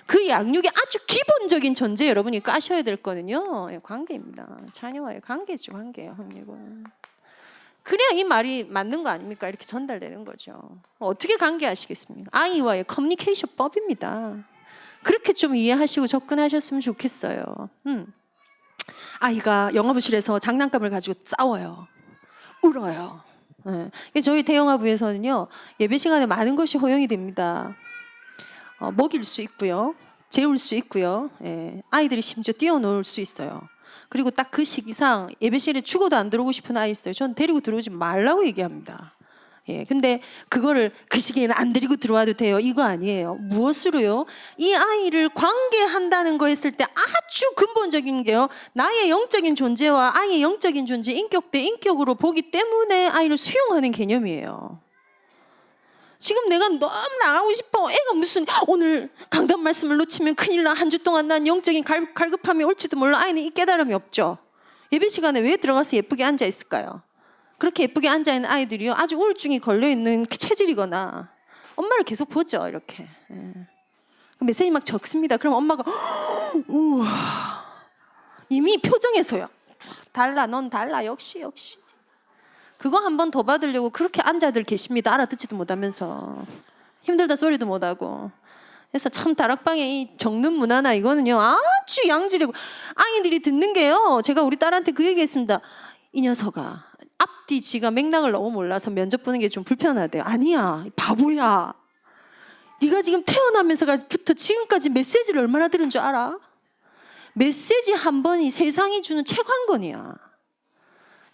그 양육의 아주 기본적인 전제 여러분이 까셔야 될 거는요, 관계입니다. 자녀와의 관계죠. 관계예요. 훈육은. 그래야 이 말이 맞는 거 아닙니까? 이렇게 전달되는 거죠. 어떻게 관계하시겠습니까? 아이와의 커뮤니케이션법입니다. 그렇게 좀 이해하시고 접근하셨으면 좋겠어요. 아이가 영화부실에서 장난감을 가지고 싸워요. 울어요. 저희 대영화부에서는요, 예배 시간에 많은 것이 허용이 됩니다. 먹일 수 있고요, 재울 수 있고요, 아이들이 심지어 뛰어놀 수 있어요. 그리고 딱 그 시기상 예배실에 죽어도 안 들어오고 싶은 아이 있어요. 전 데리고 들어오지 말라고 얘기합니다. 근데 그거를 그 시기에는 안 데리고 들어와도 돼요, 이거 아니에요. 무엇으로요? 이 아이를 관계한다는 거 했을 때 아주 근본적인 게요, 나의 영적인 존재와 아이의 영적인 존재, 인격 대 인격으로 보기 때문에 아이를 수용하는 개념이에요. 지금 내가 너무 나가고 싶어, 애가 무슨 오늘 강단 말씀을 놓치면 큰일 나, 한 주 동안 난 영적인 갈급함이 올지도 몰라. 아이는 이 깨달음이 없죠. 예배 시간에 왜 들어가서 예쁘게 앉아 있을까요? 그렇게 예쁘게 앉아 있는 아이들이요, 아주 우울증이 걸려 있는 체질이거나 엄마를 계속 보죠. 이렇게 메시지 막 적습니다. 그럼 엄마가 우와, 이미 표정에서요, 달라, 넌 달라, 역시 그거 한 번 더 받으려고 그렇게 앉아들 계십니다. 알아듣지도 못하면서 힘들다 소리도 못하고. 그래서 참 다락방의 이 적는 문화나 이거는요, 아주 양질이고, 아이들이 듣는 게요, 제가 우리 딸한테 그 얘기했습니다. 이 녀석아, 앞뒤 지가 맥락을 너무 몰라서 면접 보는 게 좀 불편하대요. 아니야, 바보야. 네가 지금 태어나면서부터 지금까지 메시지를 얼마나 들은 줄 알아? 메시지 한 번이 세상이 주는 최관건이야.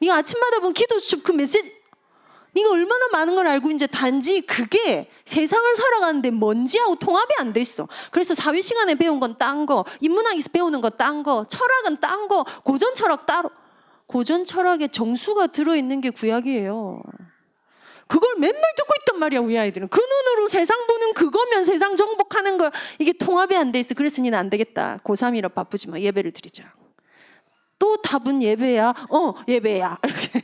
네가 아침마다 본 기도수 그 메시지, 네가 얼마나 많은 걸 알고 이제 단지 그게 세상을 살아가는데 뭔지하고 통합이 안 돼 있어. 그래서 사회 시간에 배운 건 딴 거, 인문학에서 배우는 거 딴 거, 철학은 딴 거, 고전 철학 따로. 고전 철학에 정수가 들어있는 게 구약이에요. 그걸 맨날 듣고 있단 말이야, 우리 아이들은. 그 눈으로 세상 보는 그거면 세상 정복하는 거, 이게 통합이 안 돼 있어. 그래서 니는 안 되겠다. 고3이라 바쁘지 마, 예배를 드리자. 또 답은 예배야. 예배야. 이렇게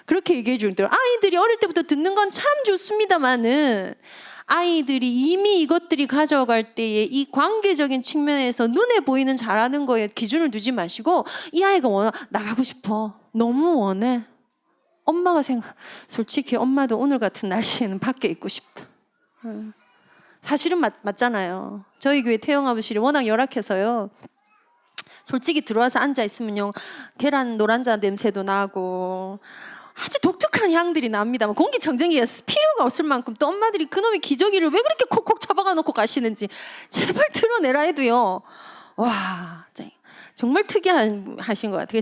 그렇게 얘기해 주더라고요. 아이들이 어릴 때부터 듣는 건 참 좋습니다만은, 아이들이 이미 이것들이 가져갈 때에 이 관계적인 측면에서 눈에 보이는 잘하는 거에 기준을 두지 마시고, 이 아이가 나가고 싶어, 너무 원해, 엄마가 솔직히 엄마도 오늘 같은 날씨에는 밖에 있고 싶다. 사실은 맞잖아요. 저희 교회 태영아부실이 워낙 열악해서요, 솔직히 들어와서 앉아있으면요, 계란 노란자 냄새도 나고 아주 독특한 향들이 납니다. 공기청정기가 필요가 없을 만큼. 또 엄마들이 그놈의 기저귀를 왜 그렇게 콕콕 쳐박아 놓고 가시는지 제발 드러내라 해도요, 와, 정말 특이하신 것 같아요.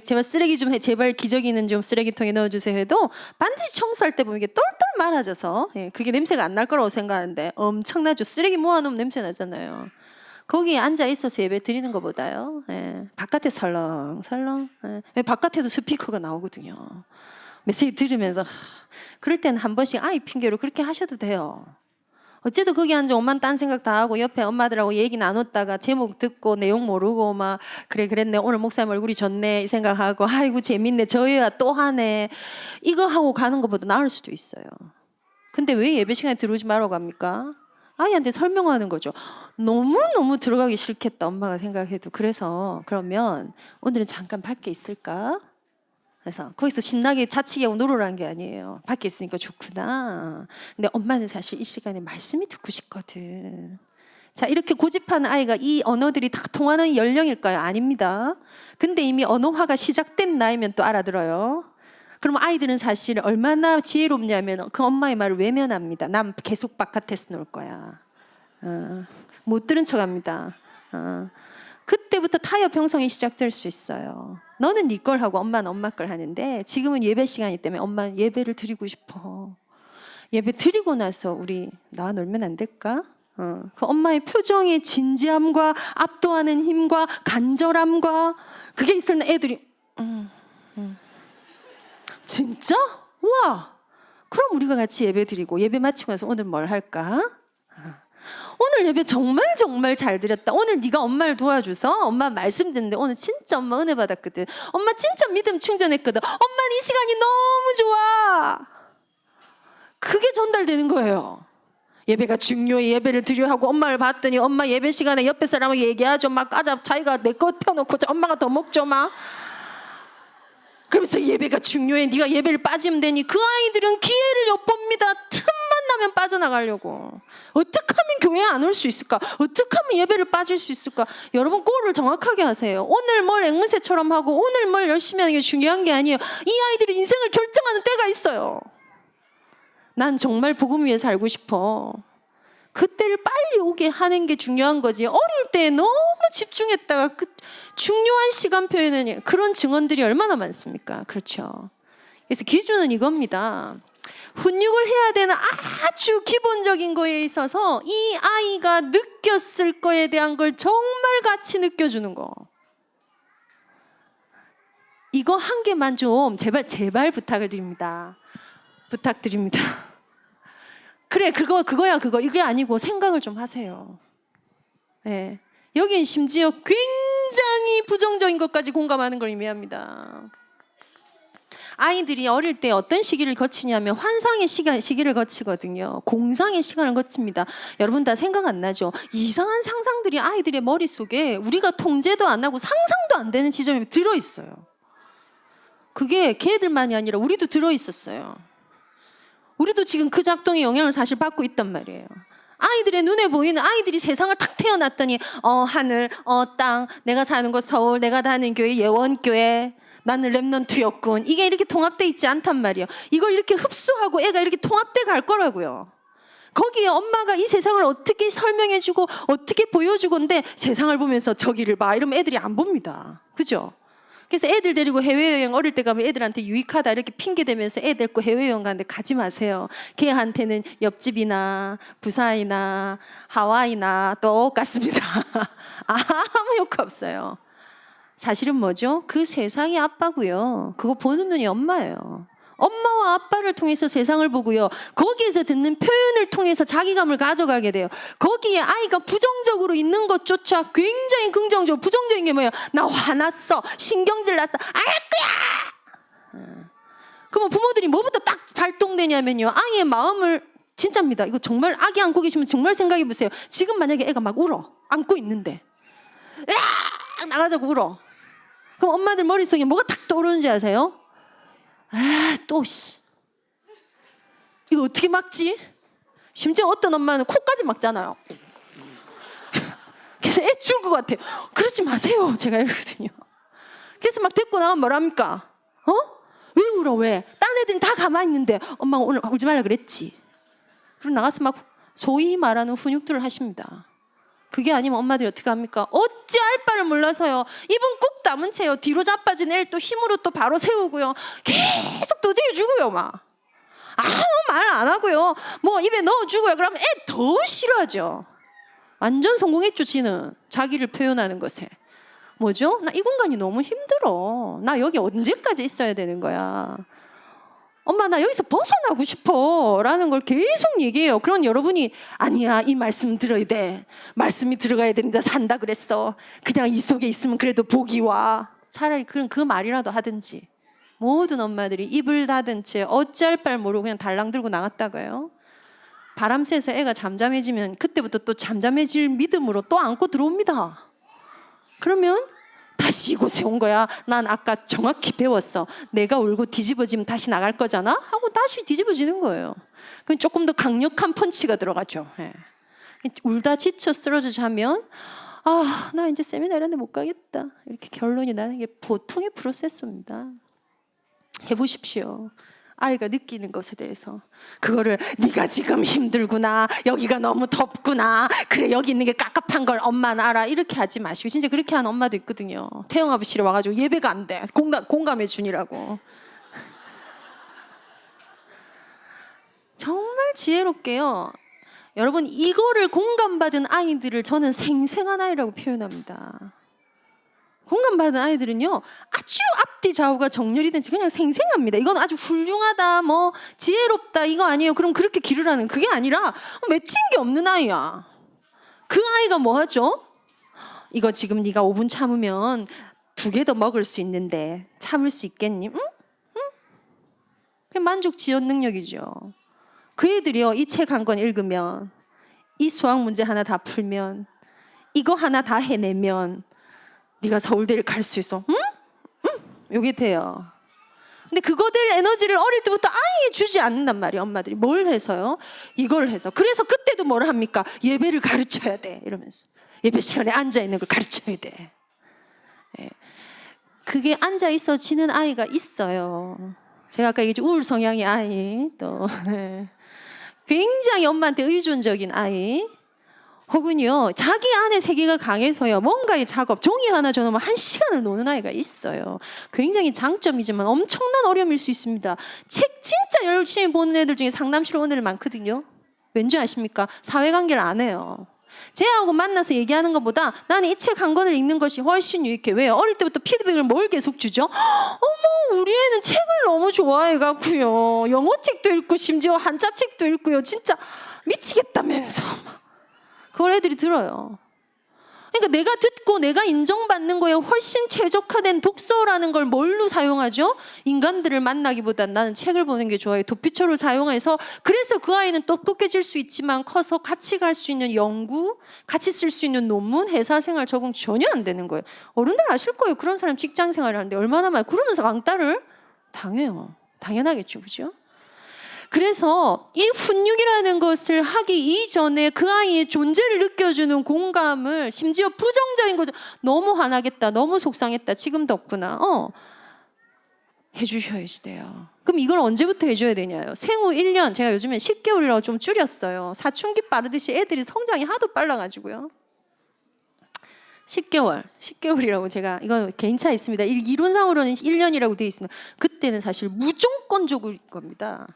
제발 기저귀는 좀 쓰레기통에 넣어주세요 해도 반드시 청소할 때 보면 이게 똘똘 말아져서, 그게 냄새가 안 날 거라고 생각하는데 엄청나죠. 쓰레기 모아놓으면 냄새 나잖아요. 거기에 앉아 있어서 예배 드리는 것보다요. 예, 바깥에 설렁설렁. 예, 바깥에도 스피커가 나오거든요. 메시지 들으면서 그럴 때는 한 번씩 아이 핑계로 그렇게 하셔도 돼요. 어째도 거기 앉아 엄마는 딴 생각 다 하고 옆에 엄마들하고 얘기 나눴다가 제목 듣고 내용 모르고 막 그래 그랬네 오늘 목사님 얼굴이 좋네 이 생각하고 아이고 재밌네 저희야 또 하네 이거 하고 가는 것보다 나을 수도 있어요. 근데 왜 예배 시간에 들어오지 말라고 합니까? 아이한테 설명하는 거죠. 너무너무 들어가기 싫겠다 엄마가 생각해도. 그래서 그러면 오늘은 잠깐 밖에 있을까? 그래서 거기서 신나게 자치기하고 놀으라는 게 아니에요. 밖에 있으니까 좋구나. 근데 엄마는 사실 이 시간에 말씀이 듣고 싶거든. 자, 이렇게 고집하는 아이가 이 언어들이 다 통하는 연령일까요? 아닙니다. 근데 이미 언어화가 시작된 나이면 또 알아들어요. 그럼 아이들은 사실 얼마나 지혜롭냐면 그 엄마의 말을 외면합니다. 난 계속 바깥에서 놀 거야. 못 들은 척합니다. 그때부터 타협 형성이 시작될 수 있어요. 너는 네 걸 하고 엄마는 엄마 걸 하는데 지금은 예배 시간이기 때문에 엄마는 예배를 드리고 싶어. 예배 드리고 나서 우리 나와 놀면 안 될까? 그 엄마의 표정의 진지함과 압도하는 힘과 간절함과 그게 있을 때 애들이 진짜? 우와! 그럼 우리가 같이 예배 드리고 예배 마치고 나서 오늘 뭘 할까? 오늘 예배 정말 정말 잘 드렸다. 오늘 네가 엄마를 도와줘서 엄마 말씀 듣는데 오늘 진짜 엄마 은혜 받았거든. 엄마 진짜 믿음 충전했거든. 엄마는 이 시간이 너무 좋아. 그게 전달되는 거예요. 예배가 중요해. 예배를 드려 하고 엄마를 봤더니 엄마 예배 시간에 옆에 사람하고 얘기하죠. 막 까자 자기가 내 거 펴놓고 엄마가 더 먹죠 막. 그러면서 예배가 중요해. 네가 예배를 빠지면 되니 그 아이들은 기회를 엿봅니다. 틈만 나면 빠져나가려고. 어떻게 하면 교회에 안 올 수 있을까? 어떻게 하면 예배를 빠질 수 있을까? 여러분 골을 정확하게 하세요. 오늘 뭘 앵무새처럼 하고 오늘 뭘 열심히 하는 게 중요한 게 아니에요. 이 아이들이 인생을 결정하는 때가 있어요. 난 정말 복음 위에 살고 싶어. 그때를 빨리 오게 하는 게 중요한 거지. 어릴 때 너무 집중했다가 그 중요한 시간표에는 그런 증언들이 얼마나 많습니까? 그렇죠. 그래서 기준은 이겁니다. 훈육을 해야 되는 아주 기본적인 거에 있어서 이 아이가 느꼈을 거에 대한 걸 정말 같이 느껴주는 거. 이거 한 개만 좀 제발 부탁을 드립니다. 부탁드립니다. 그래 그거야 이게 아니고 생각을 좀 하세요. 네. 여긴 심지어 굉장히 부정적인 것까지 공감하는 걸 의미합니다. 아이들이 어릴 때 어떤 시기를 거치냐면 환상의 시기를 거치거든요. 공상의 시간을 거칩니다. 여러분 다 생각 안 나죠? 이상한 상상들이 아이들의 머릿속에 우리가 통제도 안 하고 상상도 안 되는 지점에 들어있어요. 그게 걔들만이 아니라 우리도 들어있었어요. 우리도 지금 그 작동의 영향을 사실 받고 있단 말이에요. 아이들의 눈에 보이는 아이들이 세상을 탁 태어났더니 하늘, 땅, 내가 사는 곳 서울, 내가 다니는 교회 예원교회, 나는 랩넌트였군. 이게 이렇게 통합돼 있지 않단 말이에요. 이걸 이렇게 흡수하고 애가 이렇게 통합돼 갈 거라고요. 거기에 엄마가 이 세상을 어떻게 설명해주고 어떻게 보여주건데 세상을 보면서 저기를 봐 이러면 애들이 안 봅니다. 그죠? 그래서 애들 데리고 해외여행 어릴 때 가면 애들한테 유익하다 이렇게 핑계대면서 애 데리고 해외여행 가는데 가지 마세요. 걔한테는 옆집이나 부산이나 하와이나 똑같습니다. 아무 효과 없어요. 사실은 뭐죠? 그 세상이 아빠고요. 그거 보는 눈이 엄마예요. 엄마와 아빠를 통해서 세상을 보고요. 거기에서 듣는 표현을 통해서 자기감을 가져가게 돼요. 거기에 아이가 부정적으로 있는 것조차 굉장히 긍정적으로 부정적인 게 뭐예요? 나 화났어. 신경질 났어. 알 거야. 그러면 부모들이 뭐부터 딱 발동되냐면요. 아이의 마음을 진짜입니다. 이거 정말 아기 안고 계시면 정말 생각해 보세요. 지금 만약에 애가 막 울어. 안고 있는데 으악 나가자고 울어. 그럼 엄마들 머릿속에 뭐가 탁 떠오르는지 아세요? 또 이거 어떻게 막지? 심지어 어떤 엄마는 코까지 막잖아요. 그래서 애 죽을 것 같아요. 그러지 마세요. 제가 이러거든요. 그래서 막 데리고 나가면 뭐랍니까? 왜 울어 왜? 딴 애들은 다 가만히 있는데 엄마가 오늘 울지 말라 그랬지. 그럼 나가서 막 소위 말하는 훈육들을 하십니다. 그게 아니면 엄마들이 어떻게 합니까? 어찌할 바를 몰라서요. 입은 꾹 담은 채요. 뒤로 자빠진 애를 또 힘으로 또 바로 세우고요. 계속 두드려주고요. 막 아무 말 안 하고요. 뭐 입에 넣어주고요. 그러면 애 더 싫어하죠. 완전 성공했죠. 지는 자기를 표현하는 것에. 뭐죠? 나 이 공간이 너무 힘들어. 나 여기 언제까지 있어야 되는 거야. 엄마 나 여기서 벗어나고 싶어 라는 걸 계속 얘기해요. 그런 여러분이 아니야 이 말씀 들어야 돼. 말씀이 들어가야 된다. 산다 그랬어. 그냥 이 속에 있으면 그래도 복이 와. 차라리 그 말이라도 하든지. 모든 엄마들이 입을 닫은 채 어찌할 바를 모르고 그냥 달랑 들고 나갔다가요. 바람 쐬서 애가 잠잠해지면 그때부터 또 잠잠해질 믿음으로 또 안고 들어옵니다. 그러면 다시 이곳에 온 거야. 난 아까 정확히 배웠어. 내가 울고 뒤집어지면 다시 나갈 거잖아 하고 다시 뒤집어지는 거예요. 그럼 조금 더 강력한 펀치가 들어가죠. 예. 울다 지쳐 쓰러져 자면 아, 나 이제 세미나 이런 데 못 가겠다 이렇게 결론이 나는 게 보통의 프로세스입니다. 해보십시오. 아이가 느끼는 것에 대해서 그거를 네가 지금 힘들구나, 여기가 너무 덥구나, 그래 여기 있는 게 깝깝한 걸 엄마는 알아 이렇게 하지 마시고. 진짜 그렇게 하는 엄마도 있거든요. 태영아버실에 와가지고 예배가 안 돼 공감해 주니라고. 정말 지혜롭게요. 여러분 이거를 공감받은 아이들을 저는 생생한 아이라고 표현합니다. 공감받은 아이들은요 아주 앞뒤 좌우가 정렬이 된 채 그냥 생생합니다. 이건 아주 훌륭하다 뭐 지혜롭다 이거 아니에요. 그럼 그렇게 기르라는 그게 아니라 맺힌 게 없는 아이야. 그 아이가 뭐 하죠? 이거 지금 네가 5분 참으면 2개 더 먹을 수 있는데 참을 수 있겠니? 응? 응? 그게 만족 지연 능력이죠. 그 애들이요 이 책 한 권 읽으면 이 수학 문제 하나 다 풀면 이거 하나 다 해내면 네가 서울대를 갈 수 있어. 응? 응? 이게 돼요. 근데 그거들 에너지를 어릴 때부터 아예 주지 않는단 말이에요. 엄마들이 뭘 해서요? 이걸 해서. 그래서 그때도 뭘 합니까? 예배를 가르쳐야 돼 이러면서 예배 시간에 앉아있는 걸 가르쳐야 돼. 예. 그게 앉아 있어지는 아이가 있어요. 제가 아까 얘기했죠. 우울 성향의 아이 또 굉장히 엄마한테 의존적인 아이 혹은요 자기 안에 세계가 강해서요 뭔가의 작업 종이 하나 줘놓으면 1시간을 노는 아이가 있어요. 굉장히 장점이지만 엄청난 어려움일 수 있습니다. 책 진짜 열심히 보는 애들 중에 상담실 오는 애들 많거든요. 왠지 아십니까? 사회관계를 안 해요. 쟤하고 만나서 얘기하는 것보다 나는 이 책 한 권을 읽는 것이 훨씬 유익해. 왜요? 어릴 때부터 피드백을 뭘 계속 주죠? 어머 우리 애는 책을 너무 좋아해갖고요 영어 책도 읽고 심지어 한자 책도 읽고요 진짜 미치겠다면서 그걸 애들이 들어요. 그러니까 내가 듣고 내가 인정받는 거에 훨씬 최적화된 독서라는 걸 뭘로 사용하죠? 인간들을 만나기보단 나는 책을 보는 게 좋아요. 도피처를 사용해서 그래서 그 아이는 똑똑해질 수 있지만 커서 같이 갈 수 있는 연구, 같이 쓸 수 있는 논문, 회사생활 적응 전혀 안 되는 거예요. 어른들 아실 거예요. 그런 사람 직장생활을 하는데 얼마나 많아요. 그러면서 왕따를 당해요. 당연하겠죠. 그죠? 그래서 이 훈육이라는 것을 하기 이전에 그 아이의 존재를 느껴주는 공감을 심지어 부정적인 것도 너무 화나겠다 너무 속상했다 지금도 없구나 해주셔야지 돼요. 그럼 이걸 언제부터 해줘야 되냐요? 생후 1년 제가 요즘엔 10개월이라고 좀 줄였어요. 사춘기 빠르듯이 애들이 성장이 하도 빨라가지고요. 10개월이라고 제가 이건 개인차 있습니다. 이론상으로는 1년이라고 되어 있습니다. 그때는 사실 무조건적일 겁니다.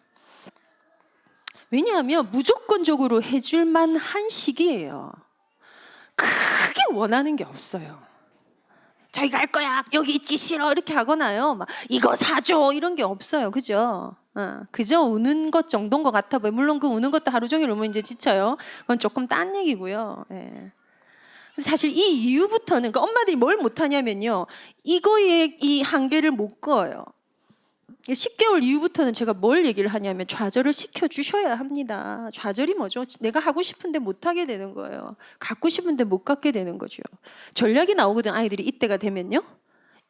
왜냐하면 무조건적으로 해줄 만한 시기예요. 크게 원하는 게 없어요. 저기 갈 거야 여기 있기 싫어 이렇게 하거나요 막 이거 사줘 이런 게 없어요. 그죠? 그저 우는 것 정도인 것 같아 보여요. 물론 그 우는 것도 하루 종일 울면 이제 지쳐요. 그건 조금 딴 얘기고요. 예. 사실 이 이후부터는 그러니까 엄마들이 뭘 못하냐면요 이거에 이 한계를 못 그어요. 10개월 이후부터는 제가 뭘 얘기를 하냐면 좌절을 시켜주셔야 합니다. 좌절이 뭐죠? 내가 하고 싶은데 못하게 되는 거예요. 갖고 싶은데 못 갖게 되는 거죠. 전략이 나오거든. 아이들이 이때가 되면요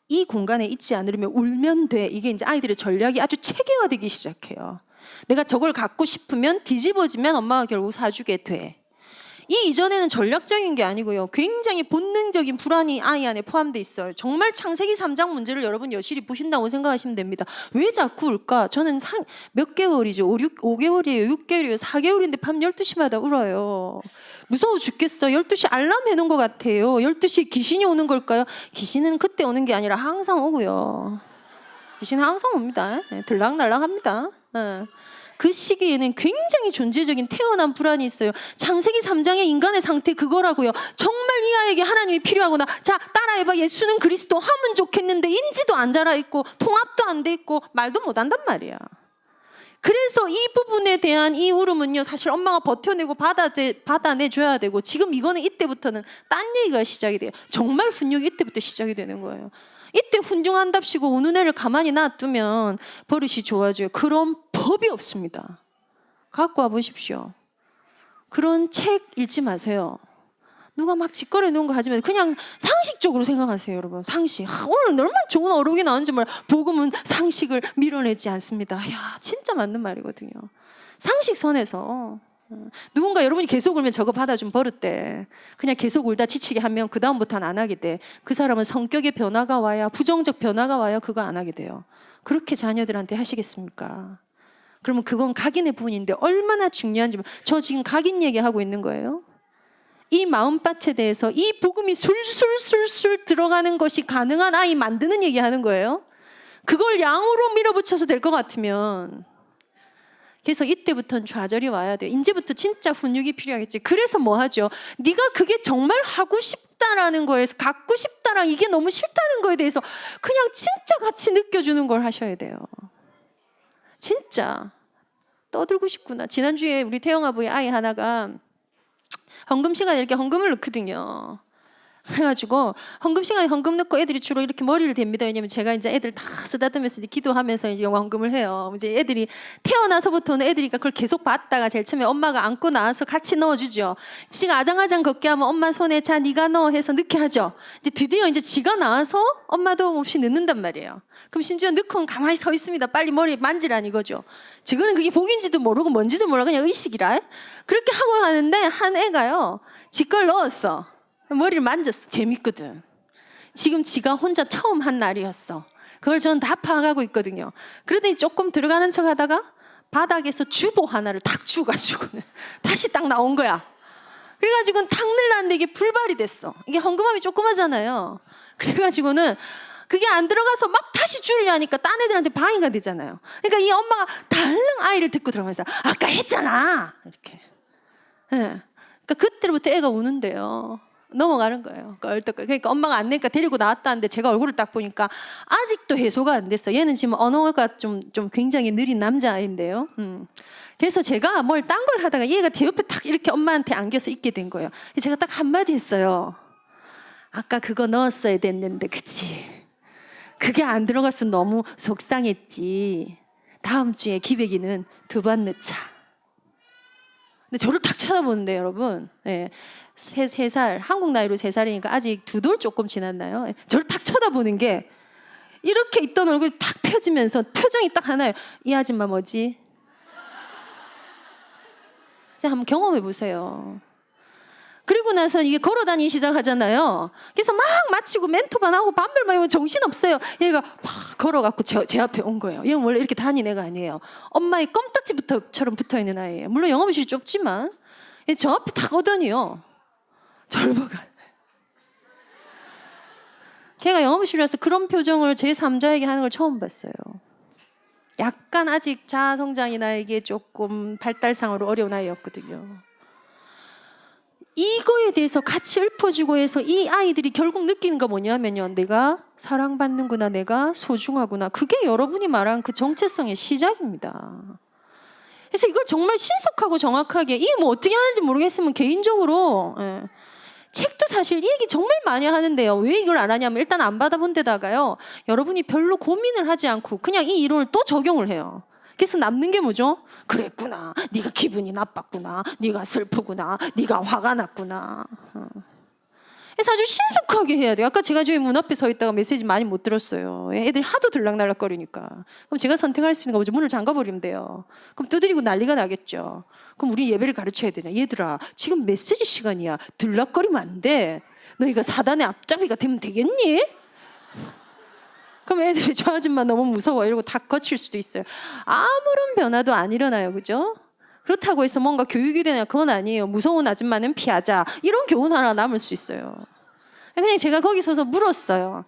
이 공간에 있지 않으려면 울면 돼. 이게 이제 아이들의 전략이 아주 체계화되기 시작해요. 내가 저걸 갖고 싶으면 뒤집어지면 엄마가 결국 사주게 돼. 이 이전에는 전략적인 게 아니고요 굉장히 본능적인 불안이 아이 안에 포함되어 있어요. 정말 창세기 3장 문제를 여러분 여실히 보신다고 생각하시면 됩니다. 왜 자꾸 울까? 저는 몇 개월이죠. 5개월이에요 6개월이에요 4개월인데 밤 12시마다 울어요. 무서워 죽겠어. 12시 알람 해놓은 것 같아요. 12시에 귀신이 오는 걸까요? 귀신은 그때 오는 게 아니라 항상 오고요. 귀신은 항상 옵니다. 들락날락합니다. 그 시기에는 굉장히 존재적인 태어난 불안이 있어요. 창세기 3장의 인간의 상태 그거라고요. 정말 이 아이에게 하나님이 필요하구나. 자, 따라해봐. 예수는 그리스도 하면 좋겠는데 인지도 안 자라있고 통합도 안 돼 있고 말도 못한단 말이야. 그래서 이 부분에 대한 이 울음은요, 사실 엄마가 버텨내고 받아내줘야 되고, 지금 이거는 이때부터는 딴 얘기가 시작이 돼요. 정말 훈육이 이때부터 시작이 되는 거예요. 이때 훈육한답시고 우는 애를 가만히 놔두면 버릇이 좋아져요. 그런 법이 없습니다. 갖고 와 보십시오. 그런 책 읽지 마세요. 누가 막 짓거려 놓은 거 하지 마세요. 그냥 상식적으로 생각하세요, 여러분. 상식. 오늘 얼마나 좋은 어록이 나오는지 몰라. 복음은 상식을 밀어내지 않습니다. 야, 진짜 맞는 말이거든요. 상식선에서 누군가 여러분이 계속 울면 저거 받아준 버릇돼. 그냥 계속 울다 지치게 하면 그 다음부터는 안 하게 돼. 그 사람은 성격의 변화가 와야, 부정적 변화가 와야 그거 안 하게 돼요. 그렇게 자녀들한테 하시겠습니까? 그러면 그건 각인의 부분인데 얼마나 중요한지. 저 지금 각인 얘기하고 있는 거예요. 이 마음밭에 대해서 이 복음이 술술술술 들어가는 것이 가능한 아이 만드는 얘기하는 거예요. 그걸 양으로 밀어붙여서 될 것 같으면, 그래서 이때부터는 좌절이 와야 돼요. 이제부터 진짜 훈육이 필요하겠지. 그래서 뭐 하죠? 네가 그게 정말 하고 싶다라는 거에서, 갖고 싶다랑 이게 너무 싫다는 거에 대해서 그냥 진짜 같이 느껴주는 걸 하셔야 돼요. 진짜 떠들고 싶구나. 지난주에 우리 태영 아버의 아이 하나가 헌금 시간에 이렇게 헌금을 넣거든요. 그래가지고 헌금 시간에 헌금 넣고 애들이 주로 이렇게 머리를 댑니다. 왜냐면 제가 이제 애들 다 쓰다듬으면서 기도하면서 이제 헌금을 해요. 이제 애들이 태어나서부터는 애들이 그걸 계속 봤다가 제일 처음에 엄마가 안고 나와서 같이 넣어주죠. 지가 아장아장 걷게 하면 엄마 손에 자 네가 넣어 해서 넣게 하죠. 이제 드디어 이제 지가 나와서 엄마 도움 없이 넣는단 말이에요. 그럼 심지어 넣고는 가만히 서 있습니다. 빨리 머리 만지라는 이거죠. 지금은 그게 복인지도 모르고 뭔지도 몰라. 그냥 의식이라. 그렇게 하고 하는데 한 애가요, 지 걸 넣었어. 머리를 만졌어. 재밌거든. 지금 지가 혼자 처음 한 날이었어. 그걸 전 다 파악하고 있거든요. 그러더니 조금 들어가는 척 하다가 바닥에서 주보 하나를 탁 주워가지고는 다시 딱 나온 거야. 그래가지고는 탁 늘랐는데 이게 불발이 됐어. 이게 헌금함이 조그마잖아요. 그래가지고는 그게 안 들어가서 막 다시 주려니까 딴 애들한테 방해가 되잖아요. 그러니까 이 엄마가 달랑 아이를 듣고 들어가면서 아까 했잖아. 이렇게. 예. 그러니까 그때부터 애가 우는데요. 넘어가는 거예요. 껄떡껄. 그러니까 엄마가 안 내니까 데리고 나왔다는데 제가 얼굴을 딱 보니까 아직도 해소가 안 됐어. 얘는 지금 언어가 좀 굉장히 느린 남자아이인데요. 그래서 제가 뭘 딴 걸 하다가 얘가 제 옆에 딱 이렇게 엄마한테 안겨서 있게 된 거예요. 제가 딱 한마디 했어요. 아까 그거 넣었어야 됐는데, 그치? 그게 안 들어가서 너무 속상했지. 다음 주에 기백이는 2번 넣자. 근데 저를 딱 쳐다보는데 여러분, 예, 3살, 한국 나이로 3살이니까 아직 2돌 조금 지났나요? 예, 저를 딱 쳐다보는 게 이렇게 있던 얼굴이 탁 펴지면서 표정이 딱 하나예요. 이 아줌마 뭐지? 제가 한번 경험해 보세요. 그리고 나서 이게 걸어다니기 시작하잖아요. 그래서 막 마치고 멘토반 하고 반별만 하면 정신없어요. 얘가 막 걸어갖고 제 앞에 온 거예요. 얘는 원래 이렇게 다니는 애가 아니에요. 엄마의 껌딱지처럼 붙어있는 아이예요. 물론 영업실이 좁지만 저 앞에 딱 오더니요, 저를 보고. 걔가 영업실에 와서 그런 표정을 제 3자에게 하는 걸 처음 봤어요. 약간 아직 자아 성장이나 이게 조금 발달상으로 어려운 아이였거든요. 이거에 대해서 같이 읊어주고 해서 이 아이들이 결국 느끼는 거 뭐냐면요, 내가 사랑받는구나, 내가 소중하구나. 그게 여러분이 말한 그 정체성의 시작입니다. 그래서 이걸 정말 신속하고 정확하게, 이게 뭐 어떻게 하는지 모르겠으면 개인적으로, 예, 책도 사실 이 얘기 정말 많이 하는데요. 왜 이걸 안 하냐면 일단 안 받아본 데다가요, 여러분이 별로 고민을 하지 않고 그냥 이 이론을 또 적용을 해요. 그래서 남는 게 뭐죠? 그랬구나, 네가 기분이 나빴구나, 네가 슬프구나, 네가 화가 났구나. 그래서 아주 신속하게 해야 돼요. 아까 제가 저희 문 앞에 서 있다가 메시지 많이 못 들었어요. 애들이 하도 들락날락거리니까. 그럼 제가 선택할 수 있는 거 뭐죠? 문을 잠가버리면 돼요. 그럼 두드리고 난리가 나겠죠. 그럼 우리 예배를 가르쳐야 되냐? 얘들아, 지금 메시지 시간이야. 들락거리면 안 돼. 너희가 사단의 앞잡이가 되면 되겠니? 그럼 애들이 저 아줌마 너무 무서워 이러고 다 거칠 수도 있어요. 아무런 변화도 안 일어나요. 그죠? 그렇다고 해서 뭔가 교육이 되냐? 그건 아니에요. 무서운 아줌마는 피하자. 이런 교훈 하나 남을 수 있어요. 그냥 제가 거기 서서 물었어요.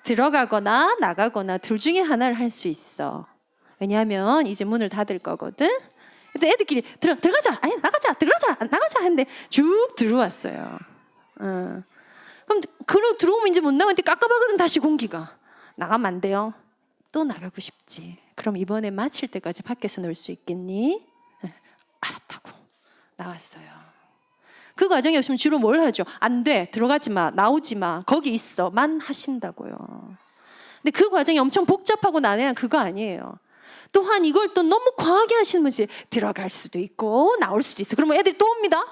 들어가거나 나가거나 둘 중에 하나를 할 수 있어. 왜냐하면 이제 문을 닫을 거거든. 그때 애들끼리 들어가자, 아니 나가자, 나가자 했는데 쭉 들어왔어요. 그럼 들어오면 이제 못 나가는데 깝깝하거든. 다시 공기가 나가면 안 돼요. 또 나가고 싶지. 그럼 이번에 마칠 때까지 밖에서 놀 수 있겠니? 알았다고 나왔어요. 그 과정이 없으면 주로 뭘 하죠? 안 돼, 들어가지 마, 나오지 마, 거기 있어만 하신다고요. 근데 그 과정이 엄청 복잡하고 난해한 그거 아니에요. 또한 이걸 또 너무 과하게 하시는 분이 들어갈 수도 있고 나올 수도 있어. 그러면 애들이 또 옵니다.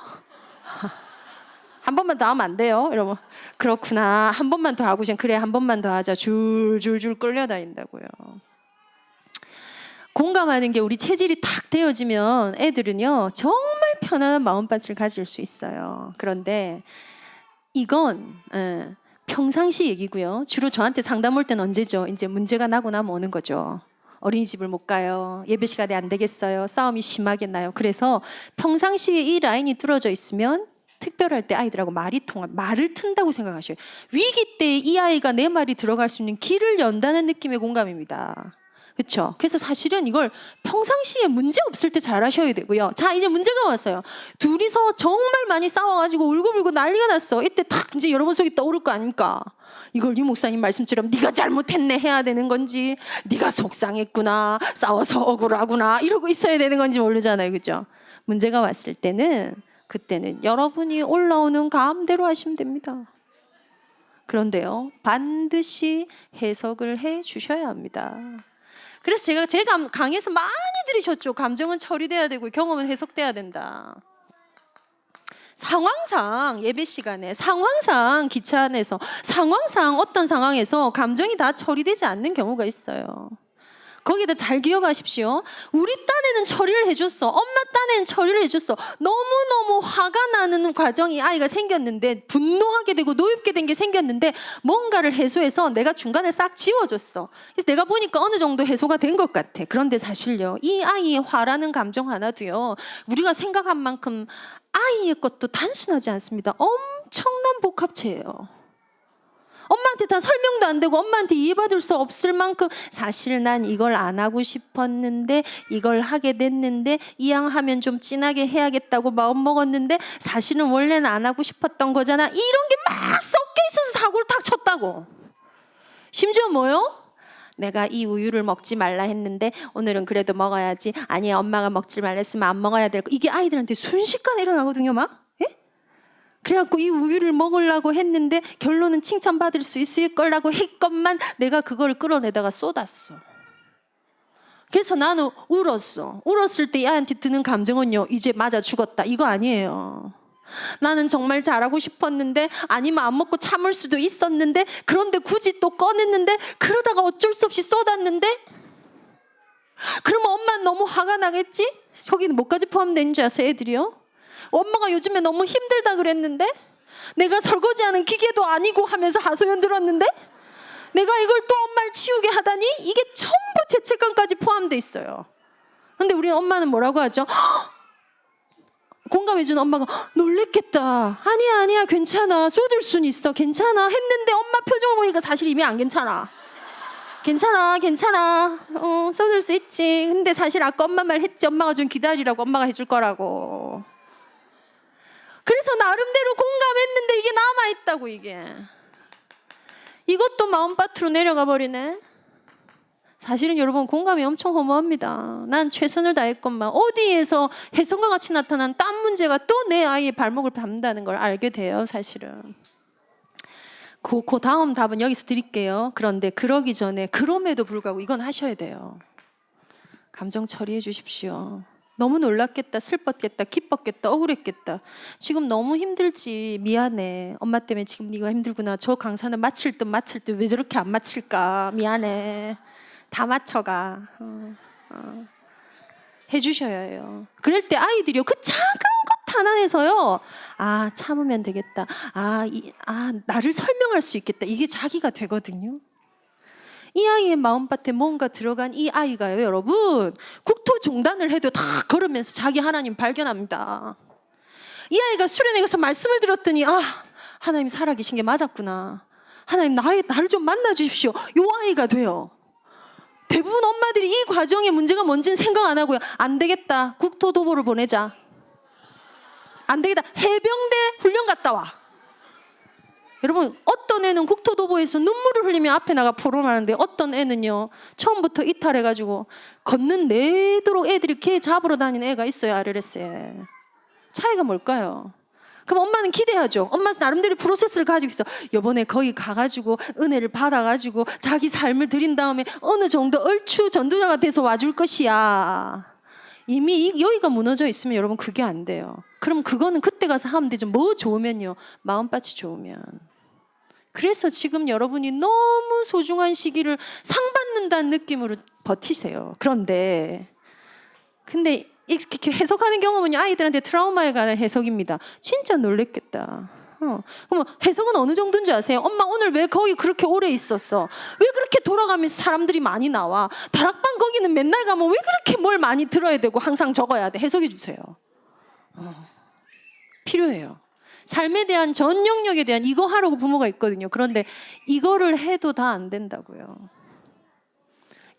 한 번만 더 하면 안 돼요? 이러면 그렇구나. 한 번만 더 하고 그래 한 번만 더 하자. 줄줄줄 끌려다닌다고요. 공감하는 게 우리 체질이 탁 되어지면 애들은요 정말 편안한 마음밭을 가질 수 있어요. 그런데 이건 평상시 얘기고요. 주로 저한테 상담 올 때는 언제죠? 이제 문제가 나고 나면 오는 거죠. 어린이집을 못 가요. 예배 시간에 안 되겠어요. 싸움이 심하게 나요. 그래서 평상시에 이 라인이 뚫어져 있으면 특별할 때 아이들하고 말을 튼다고 생각하셔요. 위기 때 이 아이가 내 말이 들어갈 수 있는 길을 연다는 느낌의 공감입니다. 그렇죠? 그래서 사실은 이걸 평상시에 문제 없을 때 잘 하셔야 되고요. 자, 이제 문제가 왔어요. 둘이서 정말 많이 싸워가지고 울고불고 난리가 났어. 이때 탁 이제 여러분 속에 떠오를 거 아닙니까? 이걸 이 목사님 말씀처럼 네가 잘못했네 해야 되는 건지, 네가 속상했구나, 싸워서 억울하구나 이러고 있어야 되는 건지 모르잖아요. 그렇죠? 문제가 왔을 때는 그때는 여러분이 올라오는 감대로 하시면 됩니다. 그런데요, 반드시 해석을 해 주셔야 합니다. 그래서 제가 강의에서 많이 들으셨죠. 감정은 처리돼야 되고 경험은 해석돼야 된다. 상황상 예배 시간에, 상황상 기차 안에서, 상황상 어떤 상황에서 감정이 다 처리되지 않는 경우가 있어요. 거기다 잘 기억하십시오. 우리 딴에는 처리를 해줬어. 엄마 딴에는 처리를 해줬어. 너무너무 화가 나는 과정이 아이가 생겼는데, 분노하게 되고 노엽게 된 게 생겼는데 뭔가를 해소해서 내가 중간에 싹 지워줬어. 그래서 내가 보니까 어느 정도 해소가 된 것 같아. 그런데 사실요, 이 아이의 화라는 감정 하나도요, 우리가 생각한 만큼 아이의 것도 단순하지 않습니다. 엄청난 복합체예요. 엄마한테 다 설명도 안 되고 엄마한테 이해받을 수 없을 만큼 사실 난 이걸 안 하고 싶었는데 이걸 하게 됐는데 이왕 하면 좀 진하게 해야겠다고 마음 먹었는데 사실은 원래는 안 하고 싶었던 거잖아. 이런 게 막 섞여 있어서 사고를 탁 쳤다고. 심지어 뭐요? 내가 이 우유를 먹지 말라 했는데 오늘은 그래도 먹어야지. 아니 엄마가 먹지 말라 했으면 안 먹어야 될 거. 이게 아이들한테 순식간에 일어나거든요. 막. 그래갖고 이 우유를 먹으려고 했는데 결론은 칭찬받을 수 있을 거라고 했건만 내가 그걸 끌어내다가 쏟았어. 그래서 나는 울었어. 울었을 때 이 아이한테 드는 감정은요, 이제 맞아 죽었다 이거 아니에요. 나는 정말 잘하고 싶었는데, 아니면 안 먹고 참을 수도 있었는데, 그런데 굳이 또 꺼냈는데, 그러다가 어쩔 수 없이 쏟았는데, 그러면 엄마는 너무 화가 나겠지? 거기는 뭐까지 포함되는 줄 아세요, 애들이요? 엄마가 요즘에 너무 힘들다 그랬는데, 내가 설거지하는 기계도 아니고 하면서 하소연 들었는데, 내가 이걸 또 엄마를 치우게 하다니, 이게 전부 죄책감까지 포함되어 있어요. 근데 우리 엄마는 뭐라고 하죠? 공감해주는 엄마가 놀랬겠다. 아니야 괜찮아, 쏟을 순 있어, 괜찮아 했는데 엄마 표정을 보니까 사실 이미 안 괜찮아. 괜찮아 쏟을 수 있지. 근데 사실 아까 엄마 말 했지. 엄마가 좀 기다리라고, 엄마가 해줄 거라고. 그래서 나름대로 공감했는데 이게 남아있다고. 이것도 마음밭으로 내려가 버리네. 사실은 여러분 공감이 엄청 허무합니다. 난 최선을 다했건만 어디에서 혜성과 같이 나타난 딴 문제가 또 내 아이의 발목을 밟는다는 걸 알게 돼요. 사실은 그 다음 답은 여기서 드릴게요. 그런데 그러기 전에, 그럼에도 불구하고 이건 하셔야 돼요. 감정 처리해 주십시오. 너무 놀랐겠다, 슬펐겠다, 기뻤겠다, 억울했겠다. 지금 너무 힘들지, 미안해. 엄마 때문에 지금 네가 힘들구나. 저 강사는 마칠 듯 왜 저렇게 안 마칠까, 미안해. 다 맞춰가. 해주셔야 해요. 그럴 때 아이들이요, 그 작은 것 하나에서요, 아 참으면 되겠다, 나를 설명할 수 있겠다, 이게 자기가 되거든요. 이 아이의 마음밭에 뭔가 들어간 이 아이가요, 여러분, 국토종단을 해도 다 걸으면서 자기 하나님 발견합니다. 이 아이가 수련회 가서 말씀을 들었더니, 하나님 살아계신 게 맞았구나, 하나님 나를 좀 만나 주십시오, 이 아이가 돼요. 대부분 엄마들이 이 과정의 문제가 뭔지는 생각 안 하고요. 안 되겠다. 국토도보를 보내자. 안 되겠다. 해병대 훈련 갔다 와. 여러분, 어떤 애는 국토도보에서 눈물을 흘리며 앞에 나가 포럼하는데 어떤 애는요, 처음부터 이탈해가지고 걷는 내도록 애들이 개 잡으러 다니는 애가 있어요. RLS에. 차이가 뭘까요? 그럼 엄마는 기대하죠. 엄마 나름대로 프로세스를 가지고 있어. 요번에 거기 가가지고 은혜를 받아가지고 자기 삶을 드린 다음에 어느 정도 얼추 전도자가 돼서 와줄 것이야. 이미 여기가 무너져 있으면 여러분 그게 안 돼요. 그럼 그거는 그때 가서 하면 되죠. 뭐 좋으면요, 마음밭이 좋으면. 그래서 지금 여러분이 너무 소중한 시기를 상 받는다는 느낌으로 버티세요. 근데 이렇게 해석하는 경험은요, 아이들한테 트라우마에 관한 해석입니다. 진짜 놀랬겠다. 그럼 해석은 어느 정도인지 아세요? 엄마 오늘 왜 거기 그렇게 오래 있었어? 왜 그렇게 돌아가면서 사람들이 많이 나와? 다락방 거기는 맨날 가면 왜 그렇게 뭘 많이 들어야 되고 항상 적어야 돼? 해석해 주세요. 필요해요. 삶에 대한 전 영역에 대한 이거 하라고 부모가 있거든요. 그런데 이거를 해도 다 안 된다고요.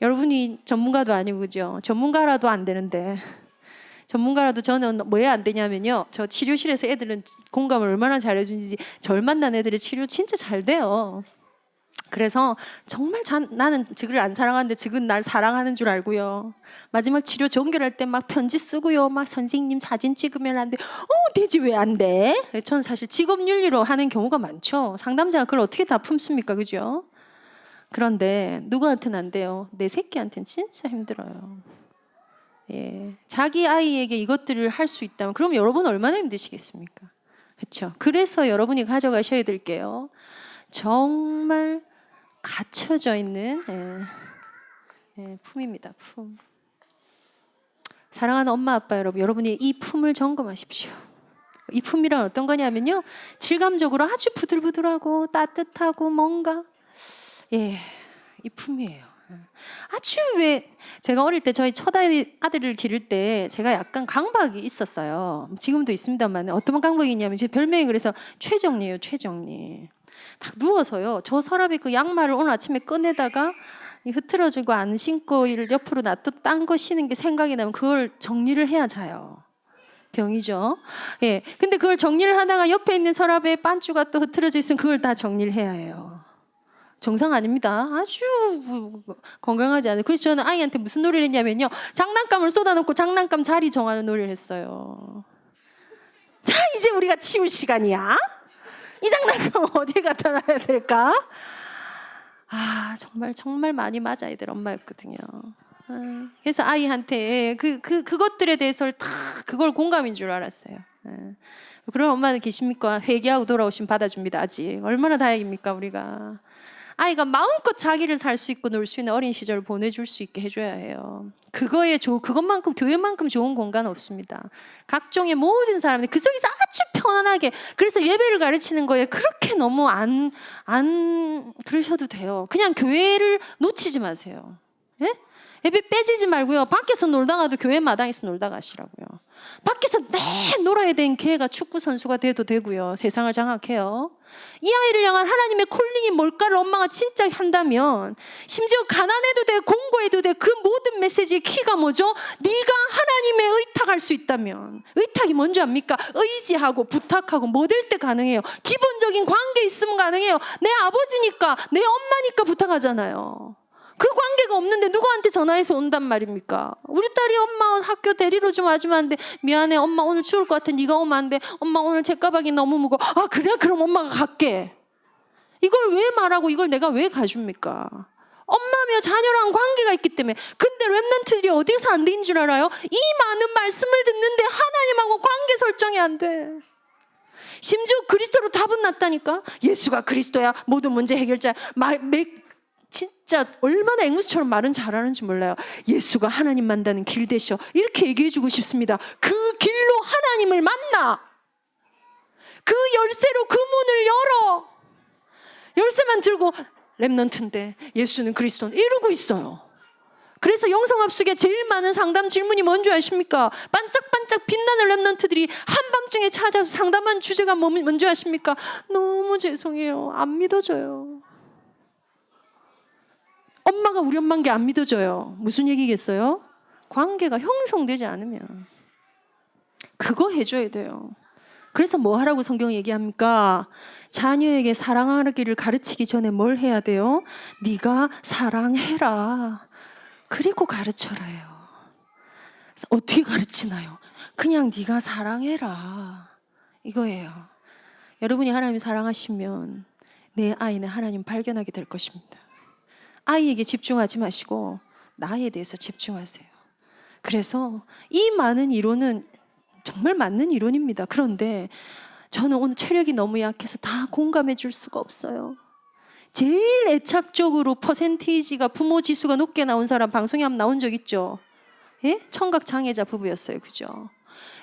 여러분이 전문가도 아니고 그죠? 전문가라도 안 되는데, 전문가라도 저는 왜 안 되냐면요, 저 치료실에서 애들은 공감을 얼마나 잘해주는지 절 만난 애들의 치료 진짜 잘 돼요. 그래서 정말 나는 지그를 안 사랑하는데 지금 날 사랑하는 줄 알고요. 마지막 치료 종결할 때 막 편지 쓰고요. 막 선생님 사진 찍으면 안 돼. 되지 왜 안 돼? 저는 사실 직업윤리로 하는 경우가 많죠. 상담자가 그걸 어떻게 다 품습니까? 그죠? 그런데 누구한테는 안 돼요. 내 새끼한테는 진짜 힘들어요. 예, 자기 아이에게 이것들을 할 수 있다면 그럼 여러분 얼마나 힘드시겠습니까? 그렇죠? 그래서 여러분이 가져가셔야 될 게요, 정말 갇혀져 있는 품입니다. 품. 사랑하는 엄마 아빠 여러분, 여러분이 이 품을 점검하십시오. 이 품이란 어떤 거냐면요, 질감적으로 아주 부들부들하고 따뜻하고 뭔가 이 품이에요. 아주 제가 어릴 때 저희 첫 아들을 기를 때 제가 약간 강박이 있었어요. 지금도 있습니다만 어떤 강박이 있냐면 제 별명이 그래서 최정리예요. 최정리. 딱 누워서요, 저 서랍에 그 양말을 오늘 아침에 꺼내다가 흐트러지고 안 신고 이를 옆으로 놔둬 딴 거 신은 게 생각이 나면 그걸 정리를 해야 자요. 병이죠. 예. 근데 그걸 정리를 하다가 옆에 있는 서랍에 반쭈가 또 흐트러져 있으면 그걸 다 정리를 해야 해요. 정상 아닙니다. 아주 건강하지 않아요. 그래서 저는 아이한테 무슨 놀이를 했냐면요, 장난감을 쏟아놓고 장난감 자리 정하는 놀이를 했어요. 자, 이제 우리가 치울 시간이야. 이 장난감 어디에 갖다 놔야 될까? 정말 많이 맞아 애들 엄마였거든요. 그래서 아이한테 그것들에 대해서 다 그걸 공감인 줄 알았어요. 그런 엄마는 계십니까? 회개하고 돌아오시면 받아줍니다. 아직 얼마나 다행입니까? 우리가 아이가 마음껏 자기를 살 수 있고 놀 수 있는 어린 시절을 보내줄 수 있게 해줘야 해요. 그것만큼 교회만큼 좋은 공간은 없습니다. 각종의 모든 사람들 그 속에서 아주 편안하게, 그래서 예배를 가르치는 거에 그렇게 너무 안 그러셔도 돼요. 그냥 교회를 놓치지 마세요. 예? 예배 빼지지 말고요, 밖에서 놀다가도 교회 마당에서 놀다 가시라고요. 밖에서 놀아야 되는 걔가 축구 선수가 돼도 되고요. 세상을 장악해요. 이 아이를 향한 하나님의 콜링이 뭘까를 엄마가 진짜 한다면, 심지어 가난해도 돼, 공고해도 돼, 그 모든 메시지의 키가 뭐죠? 네가 하나님의 의탁할 수 있다면. 의탁이 뭔지 압니까? 의지하고 부탁하고 뭐 될 때 가능해요. 기본적인 관계 있으면 가능해요. 내 아버지니까, 내 엄마니까 부탁하잖아요. 그 관계가 없는데 누구한테 전화해서 온단 말입니까? 우리 딸이 엄마 학교 데리러 좀 와주면 안 돼? 미안해 엄마 오늘 추울 것 같아, 네가 오면 안 돼? 엄마 오늘 제 가방이 너무 무거워. 아 그래? 그럼 엄마가 갈게. 이걸 왜 말하고 이걸 내가 왜 가줍니까? 엄마며 자녀랑 관계가 있기 때문에. 근데 랩런트들이 어디서 안 되는 줄 알아요? 이 많은 말씀을 듣는데 하나님하고 관계 설정이 안 돼. 심지어 그리스도로 답은 났다니까. 예수가 그리스도야, 모든 문제 해결자야. 진짜 얼마나 앵무새처럼 말은 잘하는지 몰라요. 예수가 하나님 만나는 길 되셔, 이렇게 얘기해주고 싶습니다. 그 길로 하나님을 만나. 그 열쇠로 그 문을 열어. 열쇠만 들고 랩넌트인데 예수는 그리스도는 이러고 있어요. 그래서 영성합숙에 제일 많은 상담 질문이 뭔지 아십니까? 반짝반짝 빛나는 랩넌트들이 한밤중에 찾아서 상담한 주제가 뭔지 아십니까? 너무 죄송해요, 안 믿어져요. 엄마가 우리 엄마인 게 안 믿어져요. 무슨 얘기겠어요? 관계가 형성되지 않으면 그거 해줘야 돼요. 그래서 뭐 하라고 성경이 얘기합니까? 자녀에게 사랑하기를 가르치기 전에 뭘 해야 돼요? 네가 사랑해라. 그리고 가르쳐라요. 어떻게 가르치나요? 그냥 네가 사랑해라. 이거예요. 여러분이 하나님 사랑하시면 내 아이는 하나님 발견하게 될 것입니다. 아이에게 집중하지 마시고 나에 대해서 집중하세요. 그래서 이 많은 이론은 정말 맞는 이론입니다. 그런데 저는 오늘 체력이 너무 약해서 다 공감해 줄 수가 없어요. 제일 애착적으로 퍼센테이지가 부모 지수가 높게 나온 사람 방송에 한번 나온 적 있죠? 예? 청각 장애자 부부였어요. 그죠?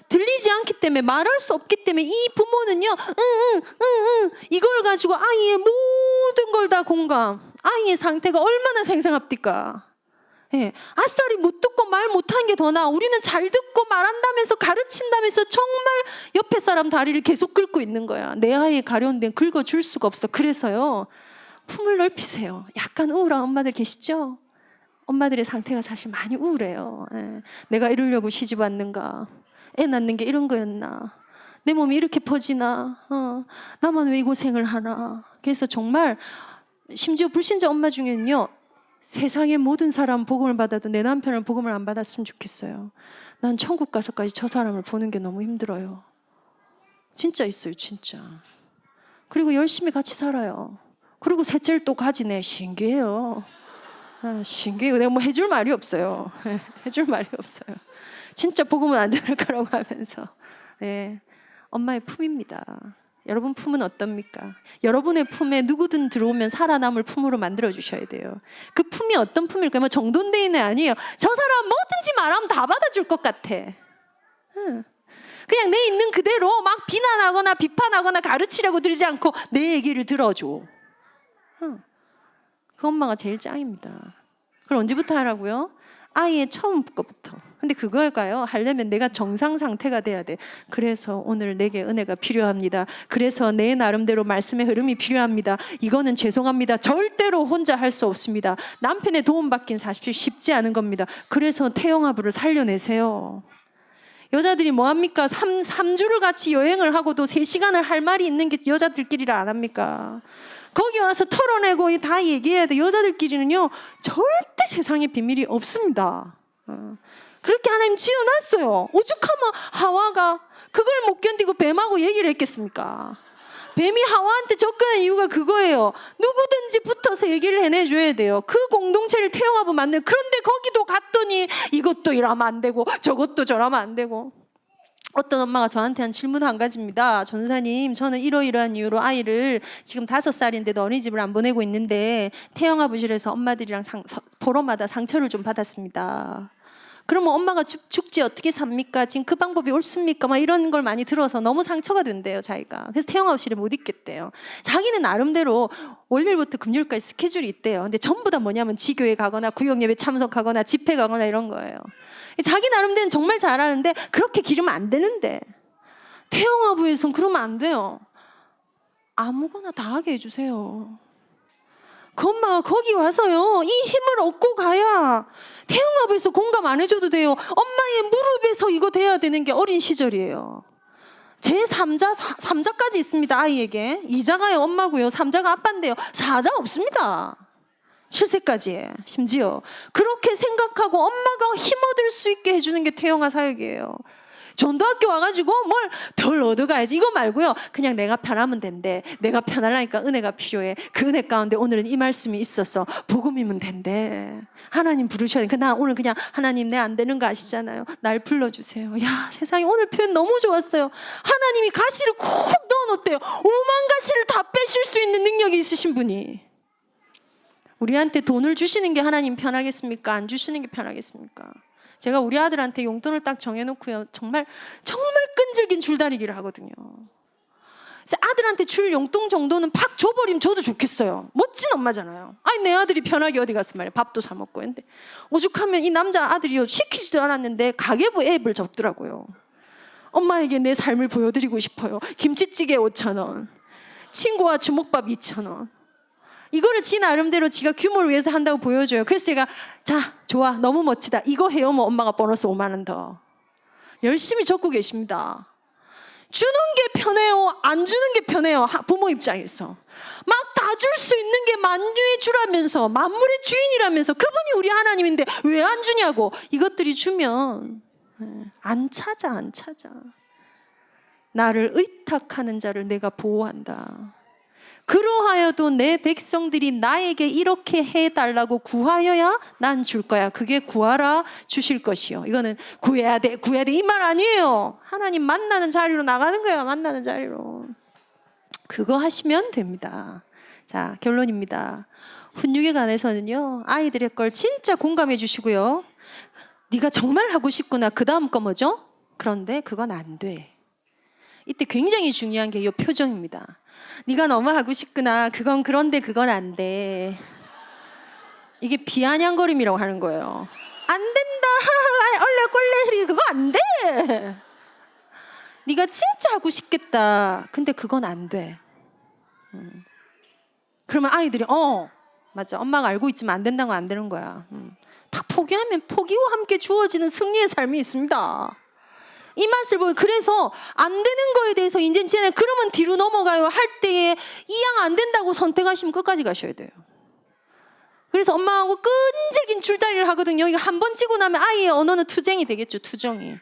들리지 않기 때문에 말할 수 없기 때문에 이 부모는요, 이걸 가지고 아이의 모든 걸 다 공감. 아이의 상태가 얼마나 생생합니까? 예, 아싸리 못 듣고 말 못하는 게 더 나아. 우리는 잘 듣고 말한다면서 가르친다면서 정말 옆에 사람 다리를 계속 긁고 있는 거야. 내 아이의 가려운 데는 긁어줄 수가 없어. 그래서요, 품을 넓히세요. 약간 우울한 엄마들 계시죠? 엄마들의 상태가 사실 많이 우울해요. 예, 내가 이러려고 시집 왔는가? 애 낳는 게 이런 거였나? 내 몸이 이렇게 퍼지나? 나만 왜 이 고생을 하나? 그래서 정말 심지어 불신자 엄마 중에는요, 세상의 모든 사람 복음을 받아도 내 남편은 복음을 안 받았으면 좋겠어요. 난 천국 가서까지 저 사람을 보는 게 너무 힘들어요. 진짜 있어요, 진짜. 그리고 열심히 같이 살아요. 그리고 셋째를 또 가지네. 신기해요. 신기해요. 내가 뭐 해줄 말이 없어요. 해줄 말이 없어요. 진짜 복음은 안 전할 거라고 하면서. 네, 엄마의 품입니다. 여러분 품은 어떻습니까? 여러분의 품에 누구든 들어오면 살아남을 품으로 만들어 주셔야 돼요. 그 품이 어떤 품일까요? 뭐 정돈되어있는 아니에요. 저 사람 뭐든지 말하면 다 받아줄 것 같아. 그냥 내 있는 그대로 막 비난하거나 비판하거나 가르치려고 들지 않고 내 얘기를 들어줘. 그 엄마가 제일 짱입니다. 그걸 언제부터 하라고요? 아이의 처음 거부터. 근데 그거일까요? 하려면 내가 정상 상태가 돼야 돼. 그래서 오늘 내게 은혜가 필요합니다. 그래서 내 나름대로 말씀의 흐름이 필요합니다. 이거는 죄송합니다. 절대로 혼자 할 수 없습니다. 남편의 도움 받긴 사실 쉽지 않은 겁니다. 그래서 태영아부를 살려내세요. 여자들이 뭐합니까? 3주를 같이 여행을 하고도 3시간을 할 말이 있는 게 여자들끼리를 안 합니까? 거기 와서 털어내고 다 얘기해야 돼. 여자들끼리는요, 절대 세상에 비밀이 없습니다. 그렇게 하나님 지어놨어요. 오죽하면 하와가 그걸 못 견디고 뱀하고 얘기를 했겠습니까? 뱀이 하와한테 접근한 이유가 그거예요. 누구든지 붙어서 얘기를 해내줘야 돼요. 그 공동체를 태영하고 만들. 그런데 거기도 갔더니 이것도 이러면 안 되고 저것도 저러면 안 되고. 어떤 엄마가 저한테 한 질문 한 가지입니다. 전도사님, 저는 이러이러한 이유로 아이를 지금 5살인데도 어린이집을 안 보내고 있는데 태영아부실에서 엄마들이랑 보러마다 상처를 좀 받았습니다. 그러면 엄마가 죽지 어떻게 삽니까? 지금 그 방법이 옳습니까? 막 이런 걸 많이 들어서 너무 상처가 된대요, 자기가. 그래서 태영아부실에 못 있겠대요. 자기는 나름대로 월요일부터 금요일까지 스케줄이 있대요. 근데 전부 다 뭐냐면 지교회 가거나 구역예배 참석하거나 집회 가거나 이런 거예요. 자기 나름대로는 정말 잘하는데 그렇게 기르면 안 되는데 태영아부에선 그러면 안 돼요. 아무거나 다 하게 해주세요. 그 엄마가 거기 와서요, 이 힘을 얻고 가야 태영아부에서 공감 안 해줘도 돼요. 엄마의 무릎에서 이거 돼야 되는 게 어린 시절이에요. 제 3자까지 있습니다. 아이에게 2자가 엄마고요, 3자가 아빠인데요. 4자 없습니다. 7세까지 심지어 그렇게 생각하고 엄마가 힘 얻을 수 있게 해주는 게 태영아 사역이에요. 전도학교 와가지고 뭘 덜 얻어가야지 이거 말고요, 그냥 내가 편하면 된대. 내가 편하려니까 은혜가 필요해. 그 은혜 가운데 오늘은 이 말씀이 있어서 복음이면 된대. 하나님 부르셔야 돼. 나 오늘 그냥 하나님 내 안 되는 거 아시잖아요. 날 불러주세요. 야, 세상에 오늘 표현 너무 좋았어요. 하나님이 가시를 쿡 넣어놓대요. 5만 가시를 다 빼실 수 있는 능력이 있으신 분이. 우리한테 돈을 주시는 게 하나님 편하겠습니까? 안 주시는 게 편하겠습니까? 제가 우리 아들한테 용돈을 딱 정해놓고요, 정말 끈질긴 줄다리기를 하거든요. 그래서 아들한테 줄 용돈 정도는 팍 줘버리면 저도 좋겠어요. 멋진 엄마잖아요. 아니, 내 아들이 편하게 어디 가서 말이야, 밥도 사 먹고 했는데 오죽하면 이 남자 아들이요, 시키지도 않았는데 가계부 앱을 접더라고요. 엄마에게 내 삶을 보여드리고 싶어요. 김치찌개 5,000원, 친구와 주먹밥 2,000원. 이거를 지 나름대로 지가 규모를 위해서 한다고 보여줘요. 그래서 제가 자, 좋아, 너무 멋지다. 이거 해오면 엄마가 보너스 5만 원 더. 열심히 적고 계십니다. 주는 게 편해요? 안 주는 게 편해요? 부모 입장에서. 막 다 줄 수 있는 게 만유의 주라면서, 만물의 주인이라면서, 그분이 우리 하나님인데 왜 안 주냐고. 이것들이 주면 안 찾아. 나를 의탁하는 자를 내가 보호한다. 그러하여도 내 백성들이 나에게 이렇게 해달라고 구하여야 난 줄 거야. 그게 구하라 주실 것이요. 이거는 구해야 돼 이 말 아니에요. 하나님 만나는 자리로 나가는 거예요. 만나는 자리로. 그거 하시면 됩니다. 자, 결론입니다. 훈육에 관해서는요, 아이들의 걸 진짜 공감해 주시고요. 네가 정말 하고 싶구나. 그 다음 거 뭐죠? 그런데 그건 안 돼. 이때 굉장히 중요한 게 이 표정입니다. 네가 너무 하고 싶구나. 그건 그런데 그건 안 돼. 이게 비아냥거림이라고 하는 거예요. 안 된다. 얼레 그거 안 돼. 네가 진짜 하고 싶겠다. 근데 그건 안 돼. 그러면 아이들이 맞아. 엄마가 알고 있지만 안 된다고 안 되는 거야. 다 포기하면 포기와 함께 주어지는 승리의 삶이 있습니다. 이 맛을 보여. 그래서 안 되는 거에 대해서 이제 쟤네 그러면 뒤로 넘어가요 할 때에 이 양 안 된다고 선택하시면 끝까지 가셔야 돼요. 그래서 엄마하고 끈질긴 줄다리를 하거든요. 이거 한 번 치고 나면 아이의 언어는 투쟁이 되겠죠. 투정이.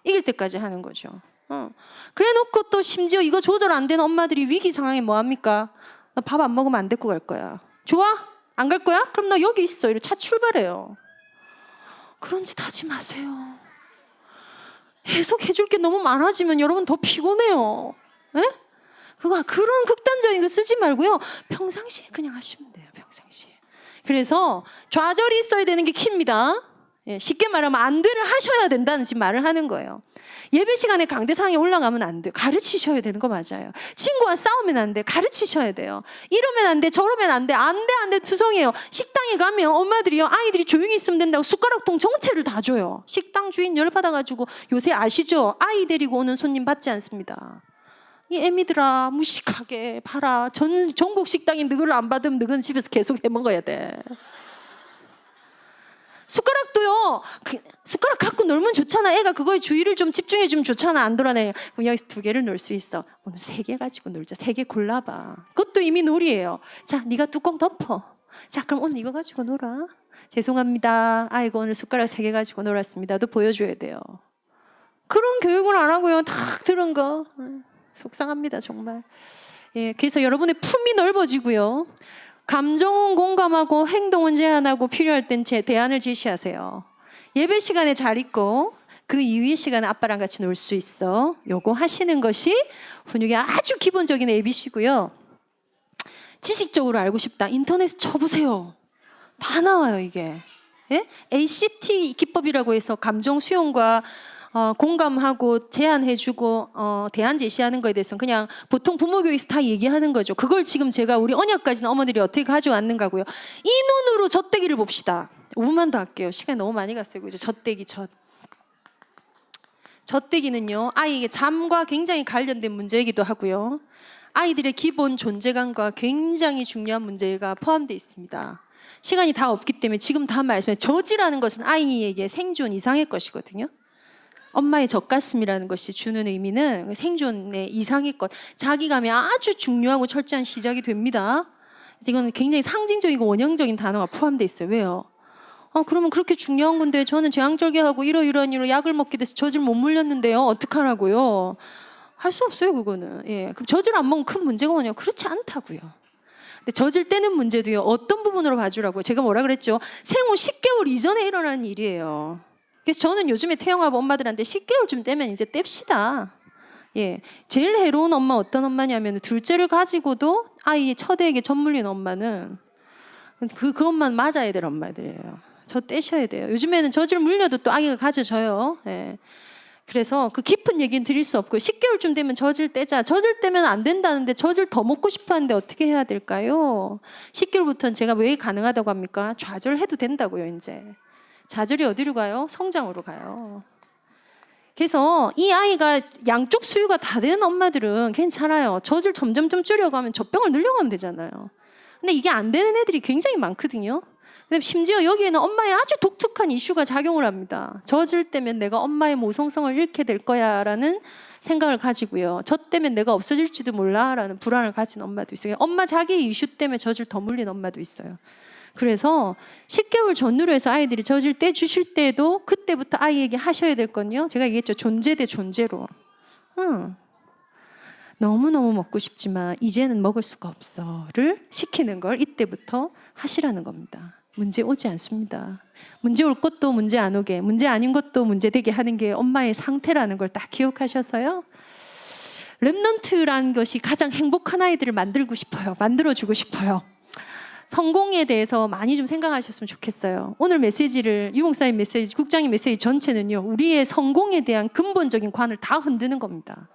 이길 때까지 하는 거죠. 그래 놓고 또 심지어 이거 조절 안 되는 엄마들이 위기 상황에 뭐 합니까? 나 밥 안 먹으면 안 데리고 갈 거야. 좋아? 안 갈 거야? 그럼 나 여기 있어. 이렇게 차 출발해요. 그런 짓 하지 마세요. 해석해 줄 게 너무 많아지면 여러분 더 피곤해요. 에? 그런 극단적인 거 쓰지 말고요. 평상시에 그냥 하시면 돼요. 평상시에. 그래서 좌절이 있어야 되는 게 키입니다. 쉽게 말하면 안 돼를 하셔야 된다는 지금 말을 하는 거예요. 예배 시간에 강대상에 올라가면 안 돼요. 가르치셔야 되는 거 맞아요. 친구와 싸우면 안 돼요. 가르치셔야 돼요. 이러면 안 돼, 저러면 안 돼. 안 돼, 투성이에요. 식당에 가면 엄마들이요, 아이들이 조용히 있으면 된다고 숟가락통 정체를 다 줘요. 식당 주인 열받아가지고 요새 아시죠? 아이 데리고 오는 손님 받지 않습니다. 이 애미들아, 무식하게 봐라. 전국 식당에 너를 안 받으면 너는 집에서 계속 해먹어야 돼. 숟가락도요, 숟가락 갖고 놀면 좋잖아. 애가 그거에 주의를 좀 집중해주면 좋잖아. 안 돌아다녀. 그럼 여기서 2개를 놀 수 있어. 오늘 3개 가지고 놀자. 3개 골라봐. 그것도 이미 놀이에요. 자, 네가 뚜껑 덮어. 자, 그럼 오늘 이거 가지고 놀아. 죄송합니다. 아이고, 오늘 숟가락 3개 가지고 놀았습니다도 보여줘야 돼요. 그런 교육을 안 하고요. 다 들은 거. 속상합니다, 정말. 그래서 여러분의 품이 넓어지고요. 감정은 공감하고 행동은 제한하고 필요할 땐 대안을 제시하세요. 예배 시간에 잘 있고 그 이후의 시간에 아빠랑 같이 놀 수 있어. 요거 하시는 것이 훈육의 아주 기본적인 ABC고요. 지식적으로 알고 싶다. 인터넷에 쳐보세요. 다 나와요, 이게. ACT 기법이라고 해서 감정 수용과 공감하고 제안해주고 대안 제시하는 거에 대해서는 그냥 보통 부모 교육에서 다 얘기하는 거죠. 그걸 지금 제가 우리 언약까지는 어머니들이 어떻게 가져왔는가고요. 이 눈으로 젖대기를 봅시다. 5분만 더 할게요. 시간이 너무 많이 갔어요. 이제 젖대기는요, 아이에게 잠과 굉장히 관련된 문제이기도 하고요. 아이들의 기본 존재감과 굉장히 중요한 문제가 포함되어 있습니다. 시간이 다 없기 때문에 지금 다 말씀해. 젖이라는 것은 아이에게 생존 이상의 것이거든요. 엄마의 젖가슴이라는 것이 주는 의미는 생존의 이상의 것, 자기감이 아주 중요하고 철저한 시작이 됩니다. 이건 굉장히 상징적이고 원형적인 단어가 포함되어 있어요. 왜요? 그러면 그렇게 중요한 건데 저는 제왕절개하고 이러이러한 이유로 약을 먹게 돼서 젖을 못 물렸는데요. 어떡하라고요? 할 수 없어요, 그거는. 그럼 젖을 안 먹으면 큰 문제가 뭐냐고. 그렇지 않다고요. 근데 젖을 떼는 문제도요, 어떤 부분으로 봐주라고요? 제가 뭐라 그랬죠? 생후 10개월 이전에 일어나는 일이에요. 그래서 저는 요즘에 태영아부 엄마들한테 10개월쯤 되면 이제 뗍시다. 제일 해로운 엄마 어떤 엄마냐면 둘째를 가지고도 아이의 첫애에게 젖 물린 엄마는 그것만 맞아야 될 엄마들이에요. 젖 떼셔야 돼요. 요즘에는 젖을 물려도 또 아기가 가져져요. 그래서 그 깊은 얘기는 드릴 수 없고요. 10개월쯤 되면 젖을 떼자. 젖을 떼면 안 된다는데 젖을 더 먹고 싶어 하는데 어떻게 해야 될까요? 10개월부터는 제가 왜 가능하다고 합니까? 좌절해도 된다고요, 이제. 좌절이 어디로 가요? 성장으로 가요. 그래서 이 아이가 양쪽 수유가 다 되는 엄마들은 괜찮아요. 젖을 점점점 줄여가면 젖병을 늘려가면 되잖아요. 근데 이게 안 되는 애들이 굉장히 많거든요. 근데 심지어 여기에는 엄마의 아주 독특한 이슈가 작용을 합니다. 젖을 때면 내가 엄마의 모성성을 잃게 될 거야 라는 생각을 가지고요. 저 때문에 내가 없어질지도 몰라 라는 불안을 가진 엄마도 있어요. 엄마 자기의 이슈 때문에 젖을 더 물린 엄마도 있어요. 그래서 10개월 전후로 해서 아이들이 젖을 떼주실 때도 그때부터 아이에게 하셔야 될 건요. 제가 얘기했죠. 존재 대 존재로. 너무너무 먹고 싶지만 이제는 먹을 수가 없어를 시키는 걸 이때부터 하시라는 겁니다. 문제 오지 않습니다. 문제 올 것도 문제 안 오게, 문제 아닌 것도 문제 되게 하는 게 엄마의 상태라는 걸 딱 기억하셔서요. 랩넌트라는 것이 가장 행복한 아이들을 만들고 싶어요. 만들어주고 싶어요. 성공에 대해서 많이 좀 생각하셨으면 좋겠어요. 오늘 메시지를, 유목사님 메시지, 국장님 메시지 전체는요, 우리의 성공에 대한 근본적인 관을 다 흔드는 겁니다.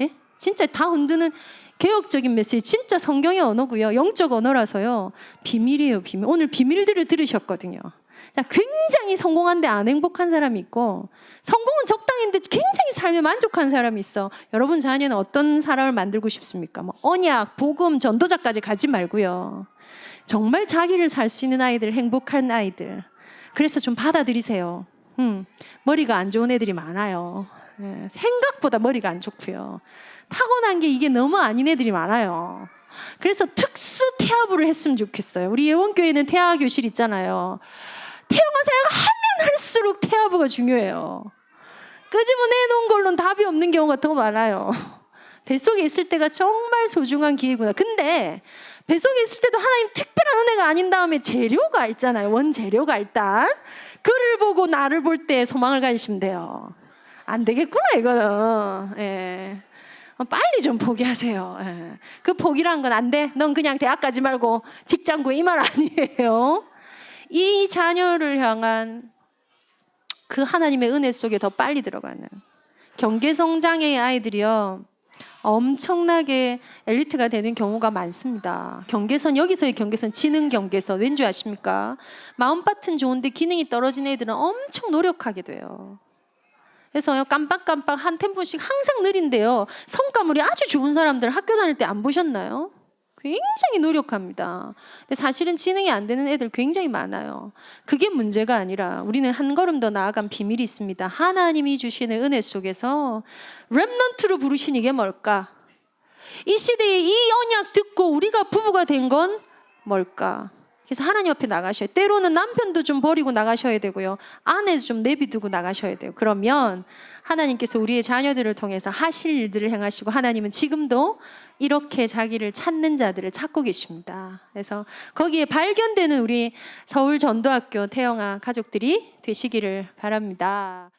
예? 진짜 다 흔드는 개혁적인 메시지, 진짜 성경의 언어고요. 영적 언어라서요. 비밀이에요, 비밀. 오늘 비밀들을 들으셨거든요. 자, 굉장히 성공한데 안 행복한 사람이 있고, 성공은 적당인데 굉장히 삶에 만족한 사람이 있어. 여러분 자녀는 어떤 사람을 만들고 싶습니까? 뭐 언약, 복음, 전도자까지 가지 말고요. 정말 자기를 살 수 있는 아이들, 행복한 아이들. 그래서 좀 받아들이세요. 머리가 안 좋은 애들이 많아요. 예, 생각보다 머리가 안 좋고요. 타고난 게 이게 너무 아닌 애들이 많아요. 그래서 특수 태아부를 했으면 좋겠어요. 우리 예원교회는 태아 교실 있잖아요. 태영아 사역 하면 할수록 태아부가 중요해요. 끄집어내 놓은 걸로는 답이 없는 경우가 더 많아요. 뱃속에 있을 때가 정말 소중한 기회구나. 근데 뱃속에 있을 때도 하나님 특별한 은혜가 아닌 다음에 재료가 있잖아요. 원재료가 일단. 그를 보고 나를 볼 때 소망을 가지시면 돼요. 안 되겠구나 이거는. 예. 빨리 좀 포기하세요. 예. 그 포기란 건 안 돼. 넌 그냥 대학 가지 말고 직장 구해 이 말 아니에요. 이 자녀를 향한 그 하나님의 은혜 속에 더 빨리 들어가는 경계성장의 아이들이요, 엄청나게 엘리트가 되는 경우가 많습니다. 경계선, 여기서의 경계선, 지능 경계선, 왠지 아십니까? 마음밭은 좋은데 기능이 떨어진 애들은 엄청 노력하게 돼요. 그래서 깜빡깜빡 한 템포씩 항상 느린데요, 성과물이 아주 좋은 사람들 학교 다닐 때 안 보셨나요? 굉장히 노력합니다. 근데 사실은 지능이 안 되는 애들 굉장히 많아요. 그게 문제가 아니라 우리는 한 걸음 더 나아간 비밀이 있습니다. 하나님이 주시는 은혜 속에서 렘넌트로 부르신 이게 뭘까? 이 시대에 이 언약 듣고 우리가 부부가 된 건 뭘까? 그래서 하나님 앞에 나가셔야 돼요. 때로는 남편도 좀 버리고 나가셔야 되고요. 아내도 좀 내비두고 나가셔야 돼요. 그러면 하나님께서 우리의 자녀들을 통해서 하실 일들을 행하시고, 하나님은 지금도 이렇게 자기를 찾는 자들을 찾고 계십니다. 그래서 거기에 발견되는 우리 서울 전도학교 태영아 가족들이 되시기를 바랍니다.